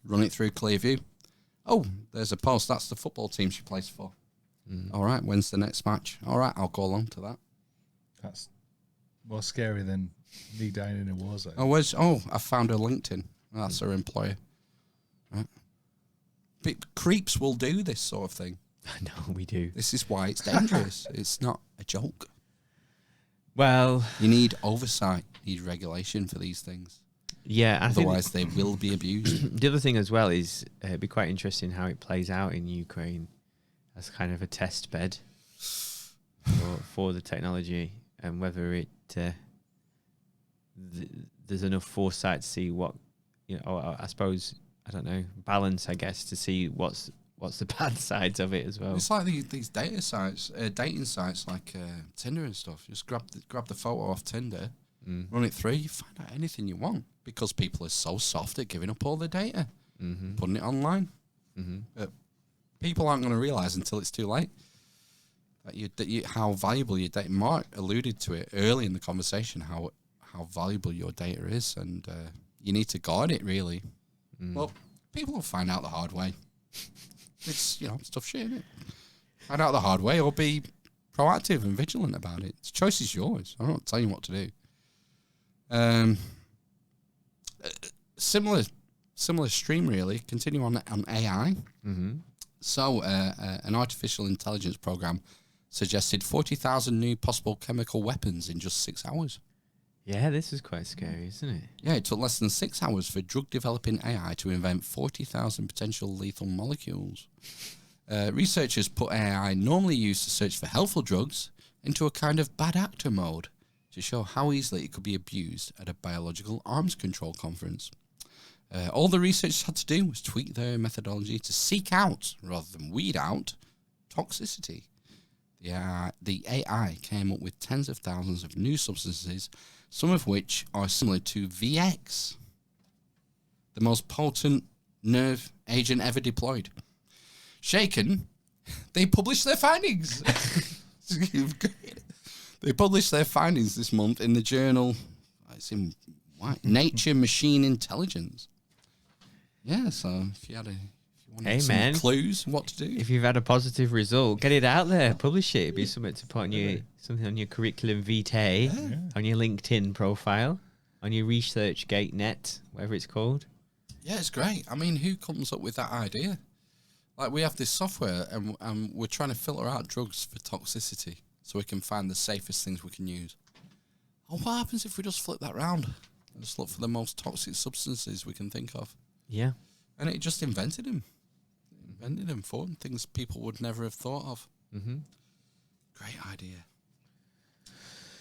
run it through Clearview. Oh, there's a post. That's the football team she plays for. All right, when's the next match? All right, I'll go along to that. That's more scary than me dying in a war zone. I found her LinkedIn. That's her employer. Right. But creeps will do this sort of thing. I know, we do. This is why it's dangerous. It's not a joke. Well, you need oversight, you need regulation for these things. Yeah, otherwise they will be abused. The other thing as well is it'd be quite interesting how it plays out in Ukraine as kind of a test bed for the technology, and whether it there's enough foresight to see what, or I suppose, I don't know, balance, I guess, to see what's the bad sides of it as well. It's like these dating sites like Tinder and stuff. Just grab the photo off Tinder, run it through, you find out anything you want, because people are so soft at giving up all their data, putting it online. People aren't going to realise until it's too late that how valuable your data. Mark alluded to it early in the conversation, how valuable your data is, and you need to guard it, really. Well, people will find out the hard way. It's, tough shit, isn't it? Find out the hard way, or be proactive and vigilant about it. The choice is yours. I'm not telling you what to do. Similar stream, really. Continue on AI. So, an artificial intelligence program suggested 40,000 new possible chemical weapons in just 6 hours. Yeah, this is quite scary, isn't it? Yeah, it took less than 6 hours for drug-developing AI to invent 40,000 potential lethal molecules. Researchers put AI normally used to search for helpful drugs into a kind of bad actor mode to show how easily it could be abused at a biological arms control conference. All the researchers had to do was tweak their methodology to seek out, rather than weed out, toxicity. The AI came up with tens of thousands of new substances, some of which are similar to VX, the most potent nerve agent ever deployed. Shaken, they published their findings. They published their findings this month in the journal, Nature Machine Intelligence. Yeah, so if you wanted some clues what to do. If you've had a positive result, get it out there, publish it. It'd be something to put on something on your curriculum vitae, on your LinkedIn profile, on your ResearchGate.net, whatever it's called. Yeah, it's great. I mean, who comes up with that idea? Like, we have this software and we're trying to filter out drugs for toxicity so we can find the safest things we can use. Oh, what happens if we just flip that round and just look for the most toxic substances we can think of? Yeah. And it just invented them. Invented them for things people would never have thought of. Great idea.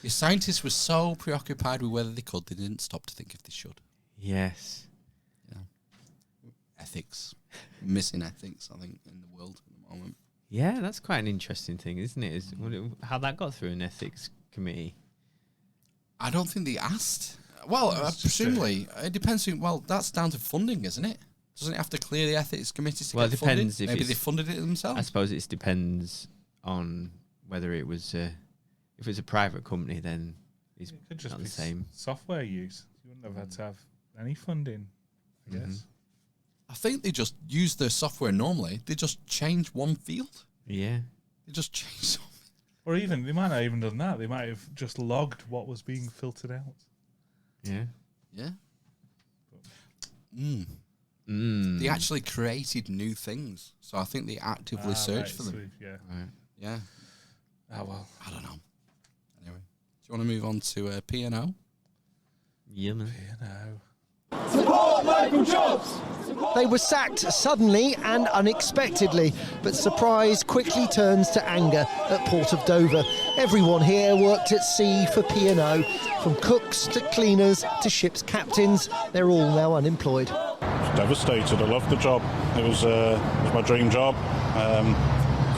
The scientists were so preoccupied with whether they could, they didn't stop to think if they should. Yes. Ethics. Missing ethics, I think, in the world at the moment. Yeah, that's quite an interesting thing, isn't it? How that got through an ethics committee. I don't think they asked. Well, presumably, it depends. Well, that's down to funding, isn't it? Doesn't it have to clear the ethics committee to get funding? Depends. Maybe they funded it themselves. I suppose it depends on whether it was if it's a private company, then it's It could just not be the same. software use. You wouldn't have had to have any funding, I guess. I think they just use their software normally. They just change one field. Yeah. They just change something. Or even, they might not have even done that. They might have just logged what was being filtered out. Yeah. Yeah. They actually created new things. So I think they actively searched for them. Sweet, yeah. Right. Yeah. Oh, well. I don't know. Anyway, do you want to move on to P&O? Yeah, man. P&O. Support local jobs! They were sacked suddenly and unexpectedly, but surprise quickly turns to anger at Port of Dover. Everyone here worked at sea for P&O, from cooks to cleaners to ship's captains. They're all now unemployed. Devastated. I loved the job. It was my dream job.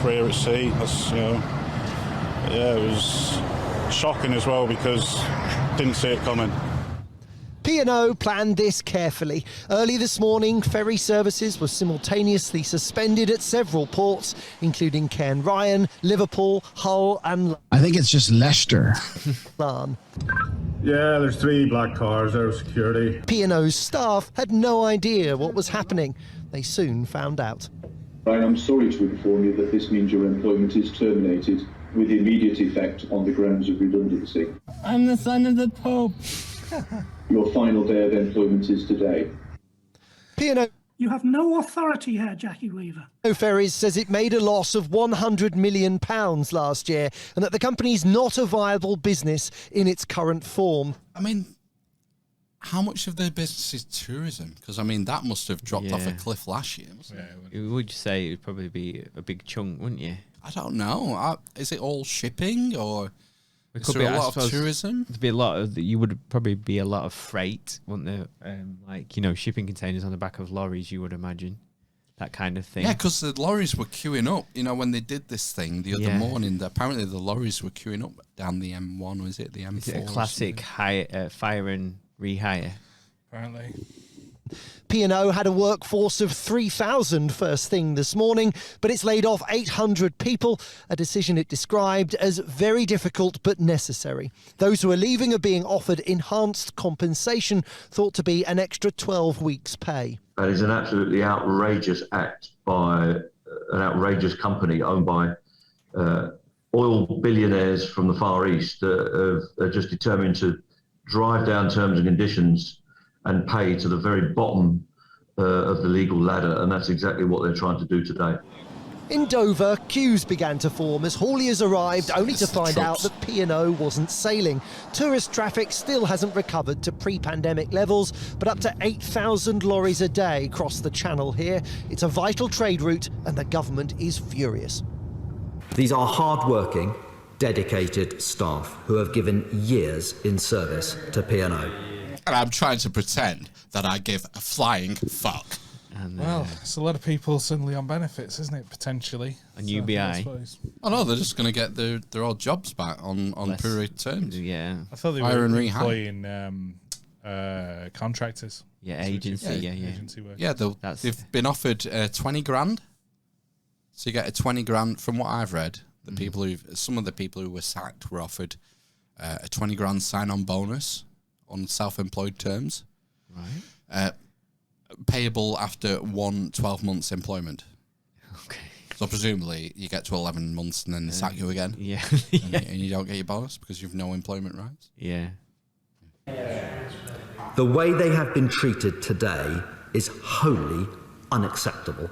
Career at sea. It was shocking as well because didn't see it coming. P&O planned this carefully. Early this morning, ferry services were simultaneously suspended at several ports, including Cairn Ryan, Liverpool, Hull and... I think it's just Leicester. Larne. Yeah, there's 3 black cars there with security. P&O's staff had no idea what was happening. They soon found out. I am sorry to inform you that this means your employment is terminated with immediate effect on the grounds of redundancy. I'm the son of the Pope. Your final day of employment is today. P&O... You have no authority here, Jackie Weaver. Ferries says it made a loss of £100 million last year and that the company's not a viable business in its current form. I mean, how much of their business is tourism? Because, I mean, that must have dropped off a cliff last year, mustn't it? Would you say it would probably be a big chunk, wouldn't you? I don't know. Is it all shipping or... It Is could there be a I lot of suppose tourism? There'd be a lot of. You would probably be a lot of freight, wouldn't there? Shipping containers on the back of lorries. You would imagine that kind of thing. Yeah, because the lorries were queuing up. When they did this thing the other morning, apparently the lorries were queuing up down the M1. Was it the M4? Is it a classic fire and rehire? Apparently. P&O had a workforce of 3,000 first thing this morning, but it's laid off 800 people, a decision it described as very difficult but necessary. Those who are leaving are being offered enhanced compensation, thought to be an extra 12 weeks' pay. That is an absolutely outrageous act by an outrageous company owned by oil billionaires from the Far East that are just determined to drive down terms and conditions and pay to the very bottom of the legal ladder, and that's exactly what they're trying to do today. In Dover, queues began to form as hauliers arrived, only to find out that P&O wasn't sailing. Tourist traffic still hasn't recovered to pre-pandemic levels, but up to 8,000 lorries a day cross the channel here. It's a vital trade route, and the government is furious. These are hard-working, dedicated staff who have given years in service to P&O. And I'm trying to pretend that I give a flying fuck. And, well, it's a lot of people suddenly on benefits, isn't it, potentially? On UBI. Oh, no, they're just going to get their old jobs back on period terms. Yeah. I thought they were employing contractors. Yeah, agency, Agency work. Yeah, they've been offered 20 grand. So you get a 20 grand, from what I've read, some of the people who were sacked were offered a 20 grand sign-on bonus on self-employed terms. Right. Payable after 12 months employment. Okay. So presumably you get to 11 months and then they sack you again. Yeah. And you don't get your bonus because you've no employment rights. Yeah. The way they have been treated today is wholly unacceptable.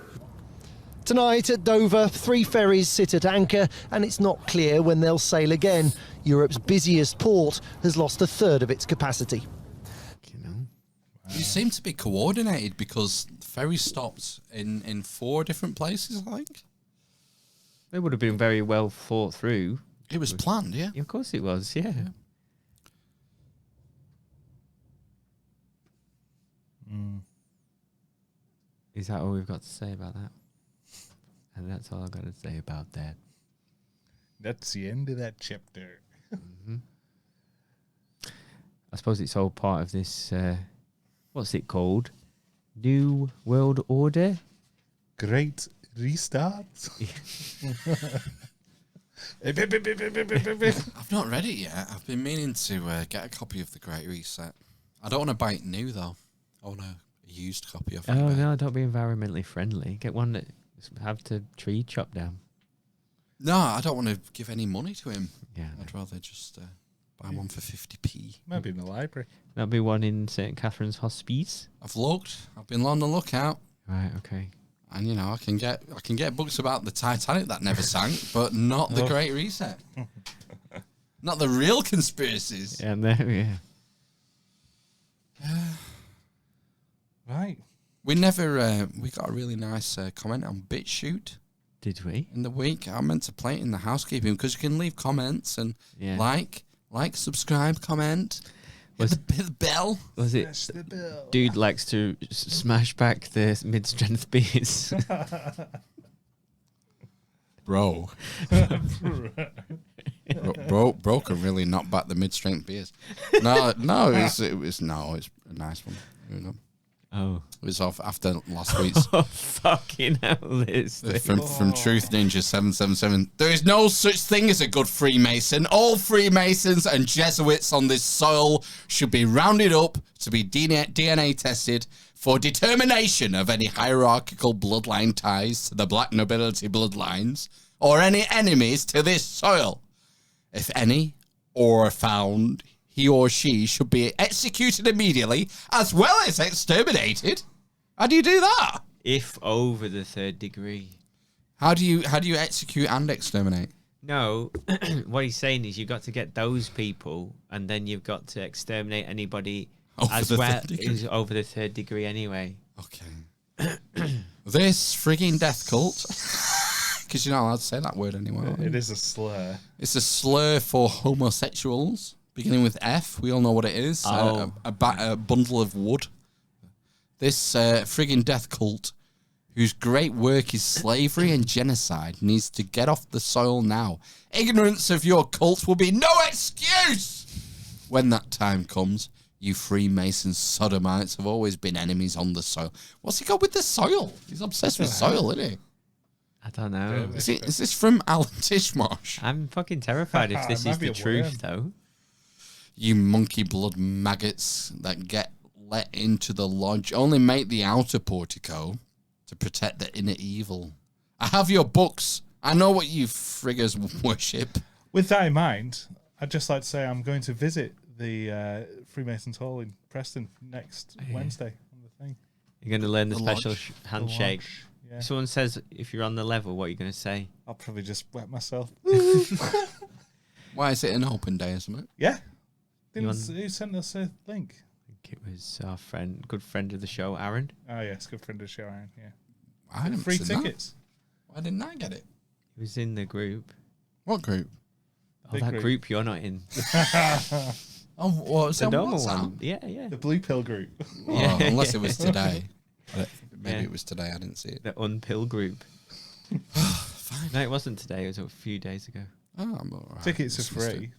Tonight at Dover, 3 ferries sit at anchor, and it's not clear when they'll sail again. Europe's busiest port has lost a third of its capacity. You seem to be coordinated because ferries stopped in 4 different places, I think. They would have been very well thought through. It was planned, yeah. Of course it was, yeah. Is that all we've got to say about that? And that's all I've got to say about that. That's the end of that chapter. I suppose it's all part of this, what's it called? New World Order? Great Restart? I've not read it yet. I've been meaning to get a copy of The Great Reset. I don't want to buy it new, though. I want a used copy of it. Oh, no, don't be environmentally friendly. Get one that have the tree chopped down. No, I don't want to give any money to him. Yeah, I'd rather just buy one for 50p. Maybe in the library. That'll be one in St. Catherine's Hospice. I've looked. I've been on the lookout. Right, okay. And you know, I can get books about the Titanic that never sank, but not the Great Reset. Not the real conspiracies. Yeah, yeah. Right. We never we got a really nice comment on BitChute. Did we? In the week. I meant to play it in the housekeeping because you can leave comments and like, subscribe, comment. Hit the bell. Was it? Dude likes to smash back the mid-strength beers. Bro. Bro can really knock back the mid-strength beers. No, it was a nice one. You know. Oh. It was off after last week's. Oh, fucking hell, this from Truth Ninja 777. There is no such thing as a good Freemason. All Freemasons and Jesuits on this soil should be rounded up to be DNA tested for determination of any hierarchical bloodline ties to the black nobility bloodlines or any enemies to this soil. If any or found, he or she should be executed immediately as well as exterminated. How do you do that? If over the 3rd degree. How do you execute and exterminate? No, what he's saying is you've got to get those people and then you've got to exterminate anybody as well who's over the 3rd degree anyway. Okay. This frigging death cult, because you're not allowed to say that word anymore. It is a slur. It's a slur for homosexuals. Beginning with F, we all know what it is. Oh. A bundle of wood. This friggin' death cult, whose great work is slavery and genocide, needs to get off the soil now. Ignorance of your cult will be no excuse! When that time comes, you Freemason sodomites have always been enemies on the soil. What's he got with the soil? He's obsessed with soil, isn't he? I don't know. Is this from Alan Tishmarsh? I'm fucking terrified if this is the truth, though. You monkey blood maggots that get let into the lodge only make the outer portico to protect the inner evil. I have your books. I know what you friggers worship. With that in mind, I'd just like to say I'm going to visit the Freemasons Hall in Preston next Wednesday on the thing. You're going to learn the special lodge. handshake. Yeah. If someone says if you're on the level, what are you going to say? I'll probably just wet myself. Why is it an open day or something? Yeah. Who sent us a link? I think it was our good friend of the show, Aaron. Oh, yes, good friend of the show, Aaron, yeah. I didn't free see tickets. That. Why didn't I get it? He was in the group. What group? Oh, that group you're not in. Oh, what was the that normal one? Yeah. The Blue Pill group. Well, unless it was today. Maybe it was today, I didn't see it. The Unpill group. Fine. No, it wasn't today, it was a few days ago. Oh, I'm all right. Tickets are free.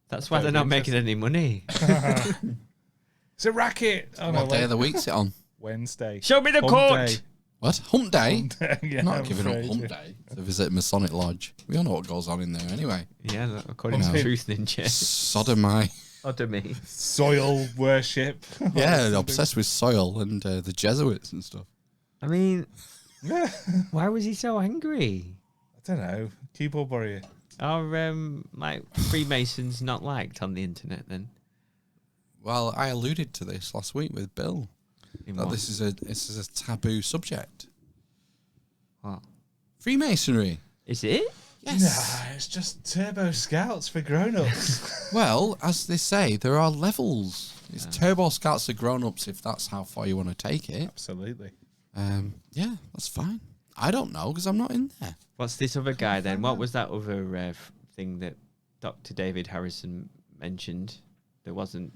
That's why they're not making any money. It's a racket. Oh, what day of the week's it on? Wednesday. Show me the court. Day. What? Hump day? Hump day, yeah, I'm not I'm giving up afraid, Hump Day to visit Masonic Lodge. We all know what goes on in there anyway. Yeah, according to Truth Ninja. Sodomy. Sodomy. Soil worship. Yeah, obsessed with soil and the Jesuits and stuff. I mean, why was he so angry? I don't know. Keyboard warrior. Are Freemasons not liked on the internet then? Well, I alluded to this last week with Bill. This is a taboo subject. What? Freemasonry. Is it? Yes. Nah, it's just Turbo Scouts for grown-ups. Well, as they say, there are levels. It's Turbo Scouts for grown-ups if that's how far you want to take it. Absolutely. Yeah, that's fine. I don't know because I'm not in there. What's this other guy then? What was that other thing that Dr. David Harrison mentioned? There wasn't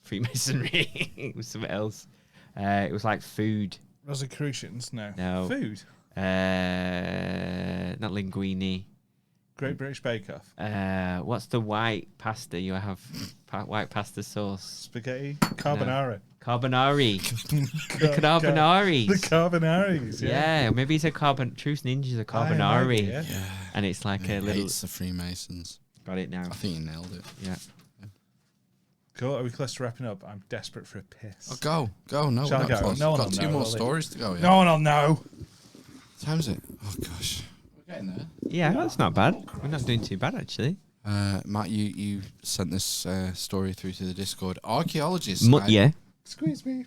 Freemasonry. It was something else. It was like food. Rosicrucians? No. No. Food? Not linguine. Great British Bake Off. What's the white pasta you have? White pasta sauce. Spaghetti? Carbonara. No. Carbonari. The carbonari. The carbonaris. Yeah, maybe it's a Truth Ninja's a carbonari. Yeah. And it's like a little. It's the Freemasons. Got it now. I think you nailed it. Yeah. Cool. Are we close to wrapping up? I'm desperate for a piss. Oh, go. No, Shall we're I not go? close. No We've one got will two know, more will they? stories to go. Yeah. No one will know. What time is it? Oh, gosh. We're getting there. Yeah, that's not bad. We're not doing too bad, actually. Matt, you sent this story through to the Discord. Archaeologists. Motya. Squeeze me.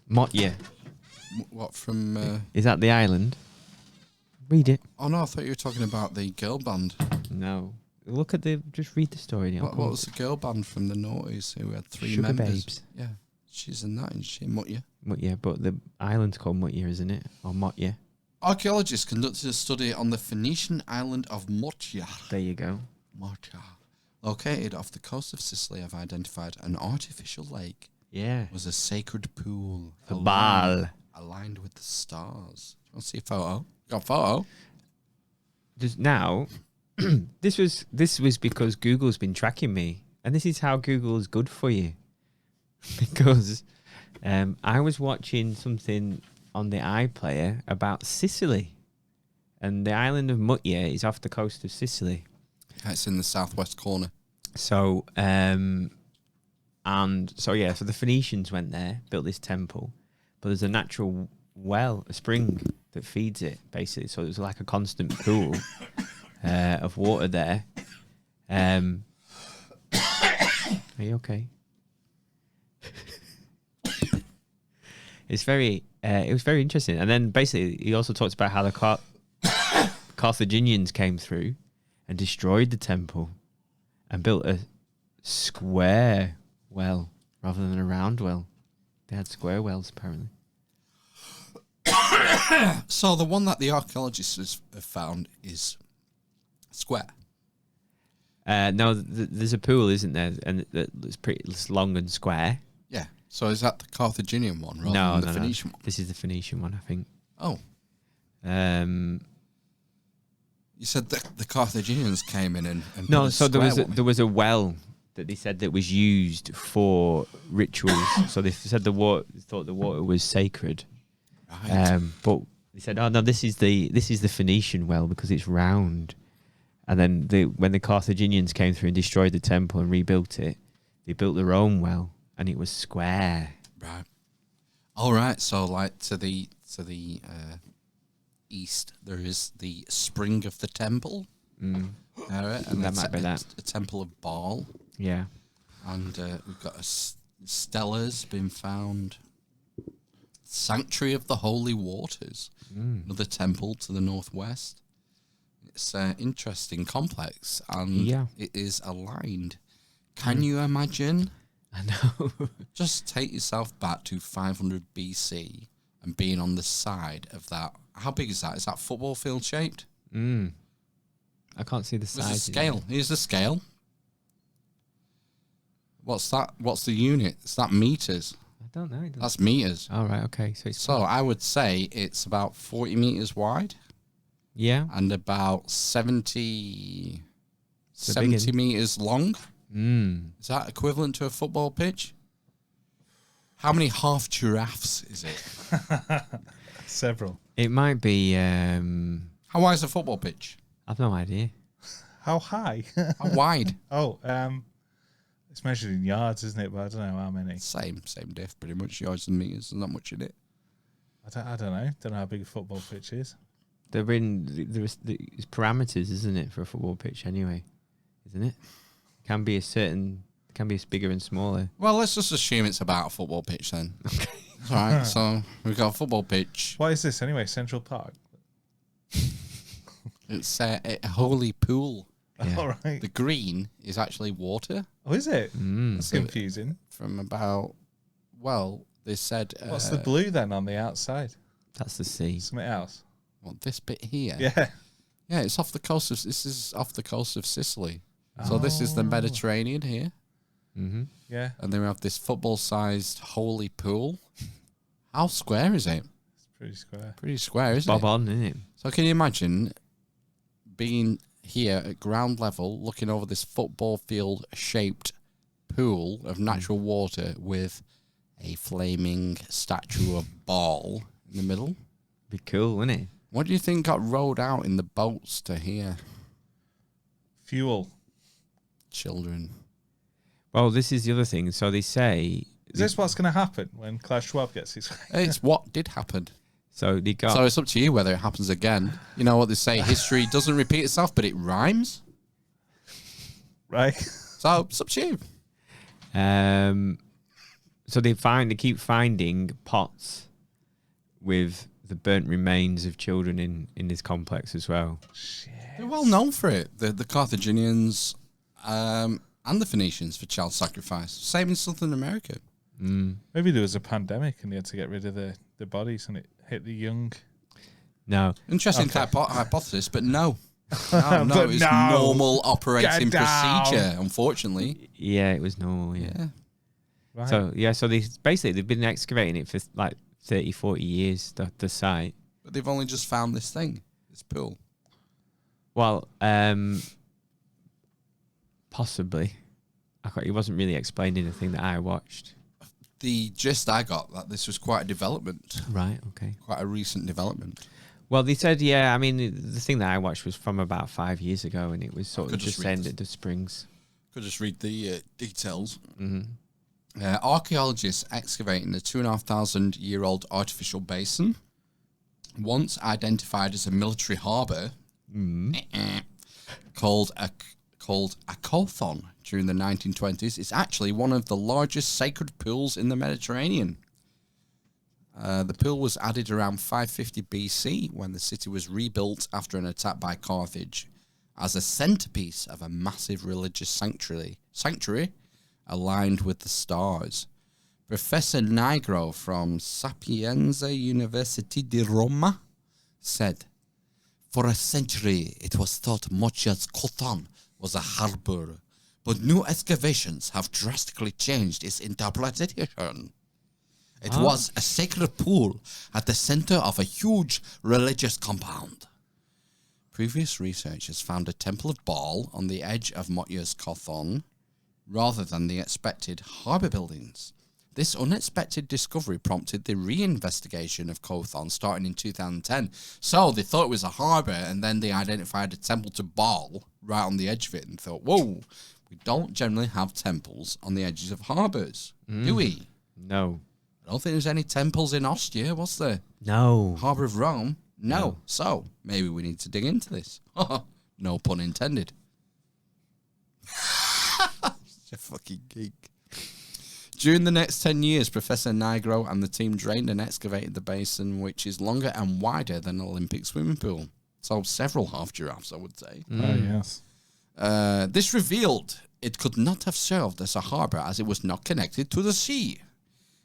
Motya. What from? Is that the island? Read it. Oh no, I thought you were talking about the girl band. No. Look at just read the story. What was the girl band from the noughties who had 3 Sugar members? Babes. Yeah, she's in that, isn't she? Motya. Motya, but the island's called Motya, isn't it? Or Motya. Archaeologists conducted a study on the Phoenician island of Motya. There you go. Motya. Located off the coast of Sicily, have identified an artificial lake. Yeah. It was a sacred pool. The Baal. Aligned with the stars. Do you want to see a photo? Got a photo? Just now, this was because Google's been tracking me, and this is how Google is good for you. Because I was watching something on the iPlayer about Sicily, and the island of Motya is off the coast of Sicily. It's in the southwest corner. So, so the Phoenicians went there, built this temple, but there's a natural well, a spring that feeds it, basically. So it was like a constant pool of water there. Are you okay? It was very interesting. And then basically he also talks about how the Carthaginians came through and destroyed the temple and built a square well rather than a round well. They had square wells, apparently. So the one that the archaeologists have found is square. No, there's a pool, isn't there? And it's long and square. Yeah. So is that the Carthaginian one rather than the Phoenician one? This is the Phoenician one, I think. Oh. You said the Carthaginians came in and no. So there was a well that they said that was used for rituals. So they said thought the water was sacred. Right. But they said, oh no, this is the Phoenician well because it's round. And then when the Carthaginians came through and destroyed the temple and rebuilt it, they built their own well and it was square. Right. All right. So like to the east, there is the spring of the temple. Mm. All right, and that might be that. A temple of Baal. Yeah. And we've got a stella's been found. Sanctuary of the Holy Waters. Another temple to the northwest. It's an interesting complex, and it is aligned. Can you imagine? I know. Just take yourself back to 500 BC and being on the side of that. How big is that? Is that football field shaped? I can't see the size. There's a scale. Here's the scale. What's that? What's the unit? Is that meters? I don't know. That's meters. All right. Okay. So I would say it's about 40 meters wide. Yeah. And about 70 big meters long. Is that equivalent to a football pitch? How many half giraffes is it? Several. It might be. How wide is a football pitch? I've no idea. How high? How wide? It's measured in yards, isn't it? But I don't know how many. Same diff, pretty much. Yards and meters. There's not much in it. I don't know. Don't know how big a football pitch is. There's parameters, isn't it, for a football pitch anyway? Isn't it? Can be bigger and smaller. Well, let's just assume it's about a football pitch then. Okay. All right. So we've got a football pitch. What is this anyway? Central Park. It's a holy pool. Yeah. All right. The green is actually water. Oh, is it? That's confusing. From about, they said... What's the blue then on the outside? That's the sea. Something else? Well, this bit here. Yeah. Yeah, it's off the coast of... This is off the coast of Sicily. So this is the Mediterranean here. Mm-hmm. Yeah. And then we have this football-sized holy pool. How square is it? It's pretty square. Pretty square, isn't Bob it? on, isn't it? So can you imagine being here at ground level, looking over this football field-shaped pool of natural water with a flaming statue of Baal in the middle? Be cool, wouldn't it? What do you think got rowed out in the boats to here? Fuel. Children. Well, this is the other thing. So they say... Is this what's going to happen when Klaus Schwab gets his... It's what did happen. So they got... So it's up to you whether it happens again. You know what they say, history doesn't repeat itself, but it rhymes. Right. So it's up to you. So they keep finding pots with the burnt remains of children in this complex as well. They're well known for it. The Carthaginians and the Phoenicians for child sacrifice. Same in Southern America. Maybe there was a pandemic and they had to get rid of the bodies and it hit the young. No. Interesting hypothesis, but no. No, But it was no. normal operating Get down. procedure, unfortunately. Yeah, it was normal, yeah. Right. So they've been excavating it for like 30, 40 years, the site. But they've only just found this thing, this pool. Well, possibly. It wasn't really explained in the thing that I watched. The gist I got that this was quite a development. Right, okay. Quite a recent development. Well, they said, yeah, I mean, the thing that I watched was from about 5 years ago, and it was sort of just saying that the springs. Could just read the details. Mm-hmm. Archaeologists excavating the 2,500-year-old artificial basin, once identified as a military harbour, called Akothon during the 1920s, is actually one of the largest sacred pools in the Mediterranean. The pool was added around 550 BC when the city was rebuilt after an attack by Carthage as a centerpiece of a massive religious sanctuary aligned with the stars. Professor Nigro from Sapienza University di Roma said, "For a century it was thought Motya's Kothon was a harbor, but new excavations have drastically changed its interpretation. It was a sacred pool at the center of a huge religious compound. Previous research has found a temple of Baal on the edge of Motya's Kothon rather than the expected harbour buildings. This unexpected discovery prompted the reinvestigation of Kothon starting in 2010. So they thought it was a harbour and then they identified a temple to Baal right on the edge of it and thought, whoa, we don't generally have temples on the edges of harbours, do we? No. I don't think there's any temples in Ostia, was there? No. Harbour of Rome? No. So, maybe we need to dig into this. No pun intended. Such a fucking geek. During the next 10 years, Professor Nigro and the team drained and excavated the basin, which is longer and wider than an Olympic swimming pool. So, several half giraffes, I would say. Yes. This revealed it could not have served as a harbour as it was not connected to the sea.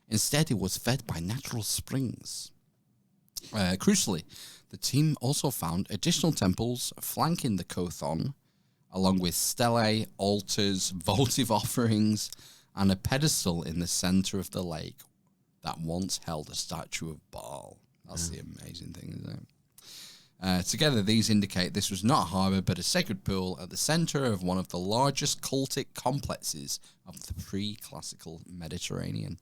Instead, it was fed by natural springs. Crucially, the team also found additional temples flanking the Kothon, along with stelae, altars, votive offerings, and a pedestal in the centre of the lake that once held a statue of Baal. That's the amazing thing, isn't it? Together, these indicate this was not a harbour, but a sacred pool at the centre of one of the largest cultic complexes of the pre-classical Mediterranean.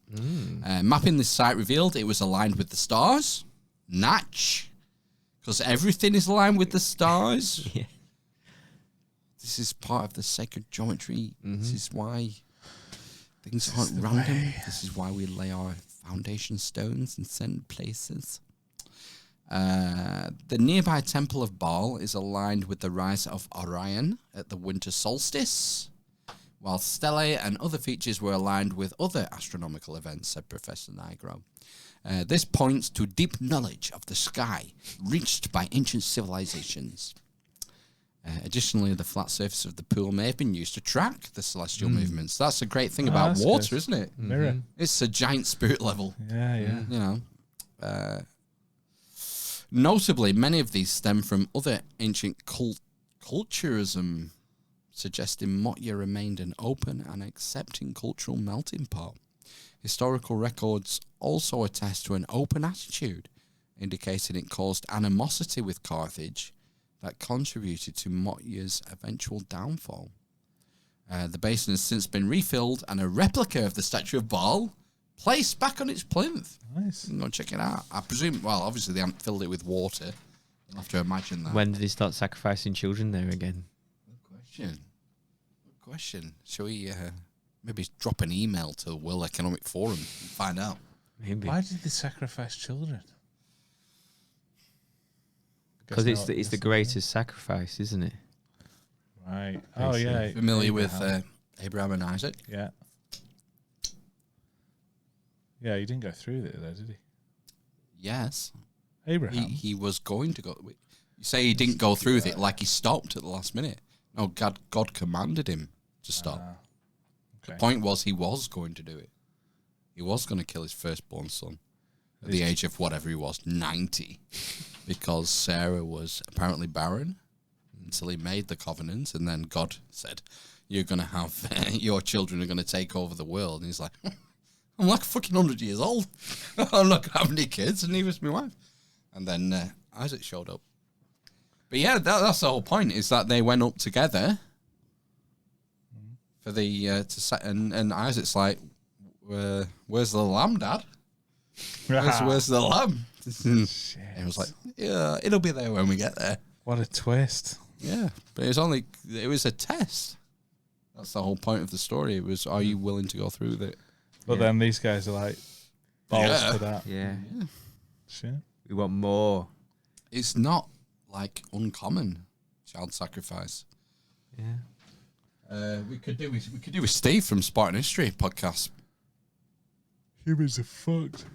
Mapping this site revealed it was aligned with the stars. Natch. Because everything is aligned with the stars. Yeah. This is part of the sacred geometry. This is why things aren't random. This is why we lay our foundation stones in certain places. The nearby Temple of Baal is aligned with the rise of Orion at the winter solstice, while stelae and other features were aligned with other astronomical events, said Professor Nigro. This points to deep knowledge of the sky reached by ancient civilizations. Additionally, the flat surface of the pool may have been used to track the celestial movements. That's a great thing about water, isn't it? Mirror. It's a giant spirit level. Yeah, yeah. You know. Notably, many of these stem from other ancient culturism suggesting Motya remained an open and accepting cultural melting pot. Historical records also attest to an open attitude, indicating it caused animosity with Carthage that contributed to Motya's eventual downfall. The basin has since been refilled and a replica of the statue of Baal placed back on its plinth. Nice. You can go check it out. I presume, well, obviously they haven't filled it with water. You'll have to imagine that. When did they start sacrificing children there again? Good question. Shall we maybe drop an email to the World Economic Forum and find out? Maybe. Why did they sacrifice children? Because it's the greatest sacrifice, isn't it? Right. Oh, yeah. Familiar with Abraham and Isaac? Yeah. Yeah, he didn't go through it, though, did he? Yes. Abraham? He was going to go. You say he didn't go through with it like he stopped at the last minute. No, God commanded him to stop. Okay. The point was he was going to do it. He was going to kill his firstborn son at the age of whatever he was, 90, because Sarah was apparently barren until he made the covenant, and then God said, you're going to have, your children are going to take over the world. And he's like, I'm like fucking 100 years old. I'm not going to have any kids, and neither's my wife. And then Isaac showed up. But yeah, that's the whole point, is that they went up together for the, to set, and Isaac's like, where's the lamb, Dad? Where's the lamb? And it was like, yeah, it'll be there when we get there. What a twist. Yeah, but it was a test. That's the whole point of the story. It was, are you willing to go through with it? But then these guys are like, balls to that. Yeah. Shit. We want more. It's not like uncommon child sacrifice. Yeah. We could do with Steve from Spartan History podcast. Humans are fucked.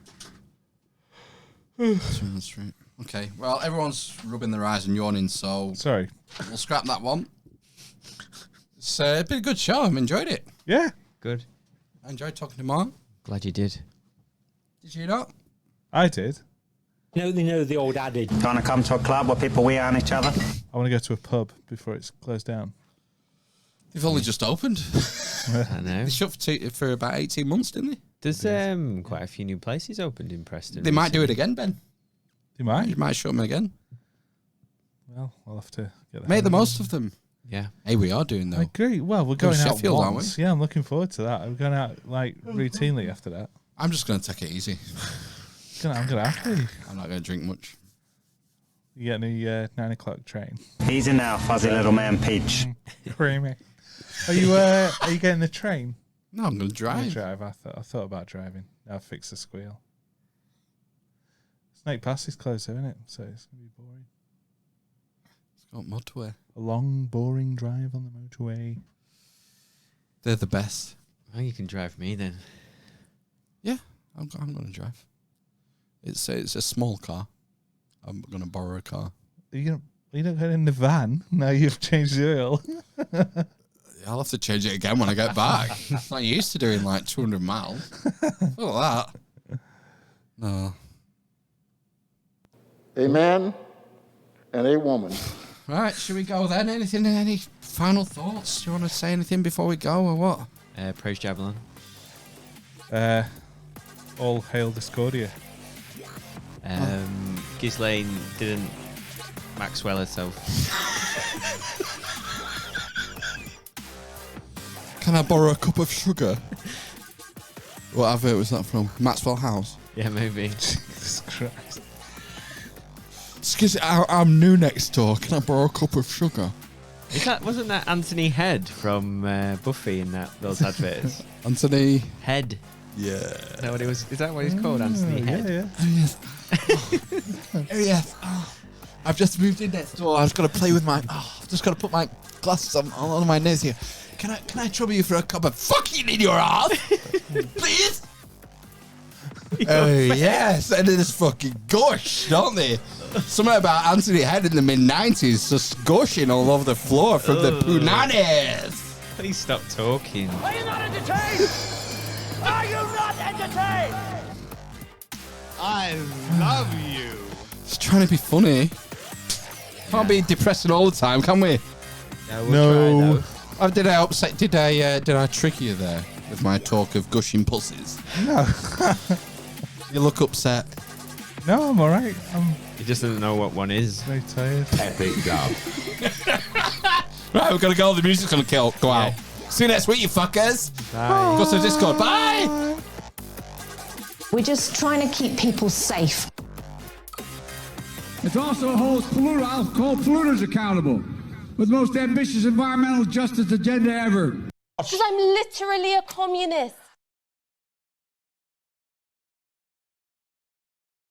That's right. Okay, well, everyone's rubbing their eyes and yawning, so sorry. We'll scrap that one. It's been a good show. I've enjoyed it. Yeah. Good. I enjoyed talking to Mark. Glad you did. Did you not? I did. You know the old adage. Trying to come to a club where people wee on each other. I want to go to a pub before it's closed down. They've only just opened. I know. They shut for about 18 months, didn't they? There's quite a few new places opened in Preston. They might do it again, Ben. They might. You might shut them again. Well, I'll have to get that. Make the most of them. Yeah. Hey, we are doing though. I agree. Well, we're Go going to out Sheffield, aren't once. Yeah, I'm looking forward to that. We're going out like routinely after that. I'm just going to take it easy. I'm gonna have to. I'm not going to drink much. You get any 9 o'clock train? Easy now, fuzzy little man Peach. Creamy. Are you getting the train? No, I'm going to drive. I thought about driving. I'll fix the squeal. Snake Pass is closed, isn't it? So it's going to be boring. It's got motorway. A long, boring drive on the motorway. They're the best. Oh, you can drive me then. Yeah, I'm going to drive. It's a small car. I'm going to borrow a car. You're not going in the van? Now you've changed the oil. I'll have to change it again when I get back. I'm not used to doing like 200 miles. Look at that. No. A man and a woman. Right, should we go then? Any final thoughts? Do you want to say anything before we go or what? Praise Javelin. All hail Discordia. Ghislaine didn't Maxwell herself. Can I borrow a cup of sugar? What advert was that from? Maxwell House? Yeah, maybe. Jesus Christ. Excuse me, I'm new next door. Can I borrow a cup of sugar? Wasn't that Anthony Head from Buffy in those adverts? Anthony Head. Yeah. Is that what he's called? Anthony Head. Yeah. Oh yes. Oh yes. Oh, I've just moved in next door. I've got to play with I've just got to put my glasses on my nose here. Can I trouble you for a cup of fucking in your ass, please? Oh yes, and they just fucking gush, don't they? Something about Anthony Head in the mid-90s just gushing all over the floor from the punanis. Please stop talking. Are you not entertained? Are you not entertained? I love you. Just trying to be funny. Can't be depressing all the time, can we? We'll try, Oh, did I upset? Did I trick you there with my talk of gushing pussies? No. You look upset. No, I'm all right. He just doesn't know what one is. Very tired. Epic job. Right, we're gonna go. The music's gonna go out. See you next week, you fuckers. Bye. Go to the Discord. Bye. We're just trying to keep people safe. It also holds I'll call polluters accountable with the most ambitious environmental justice agenda ever. Because I'm literally a communist.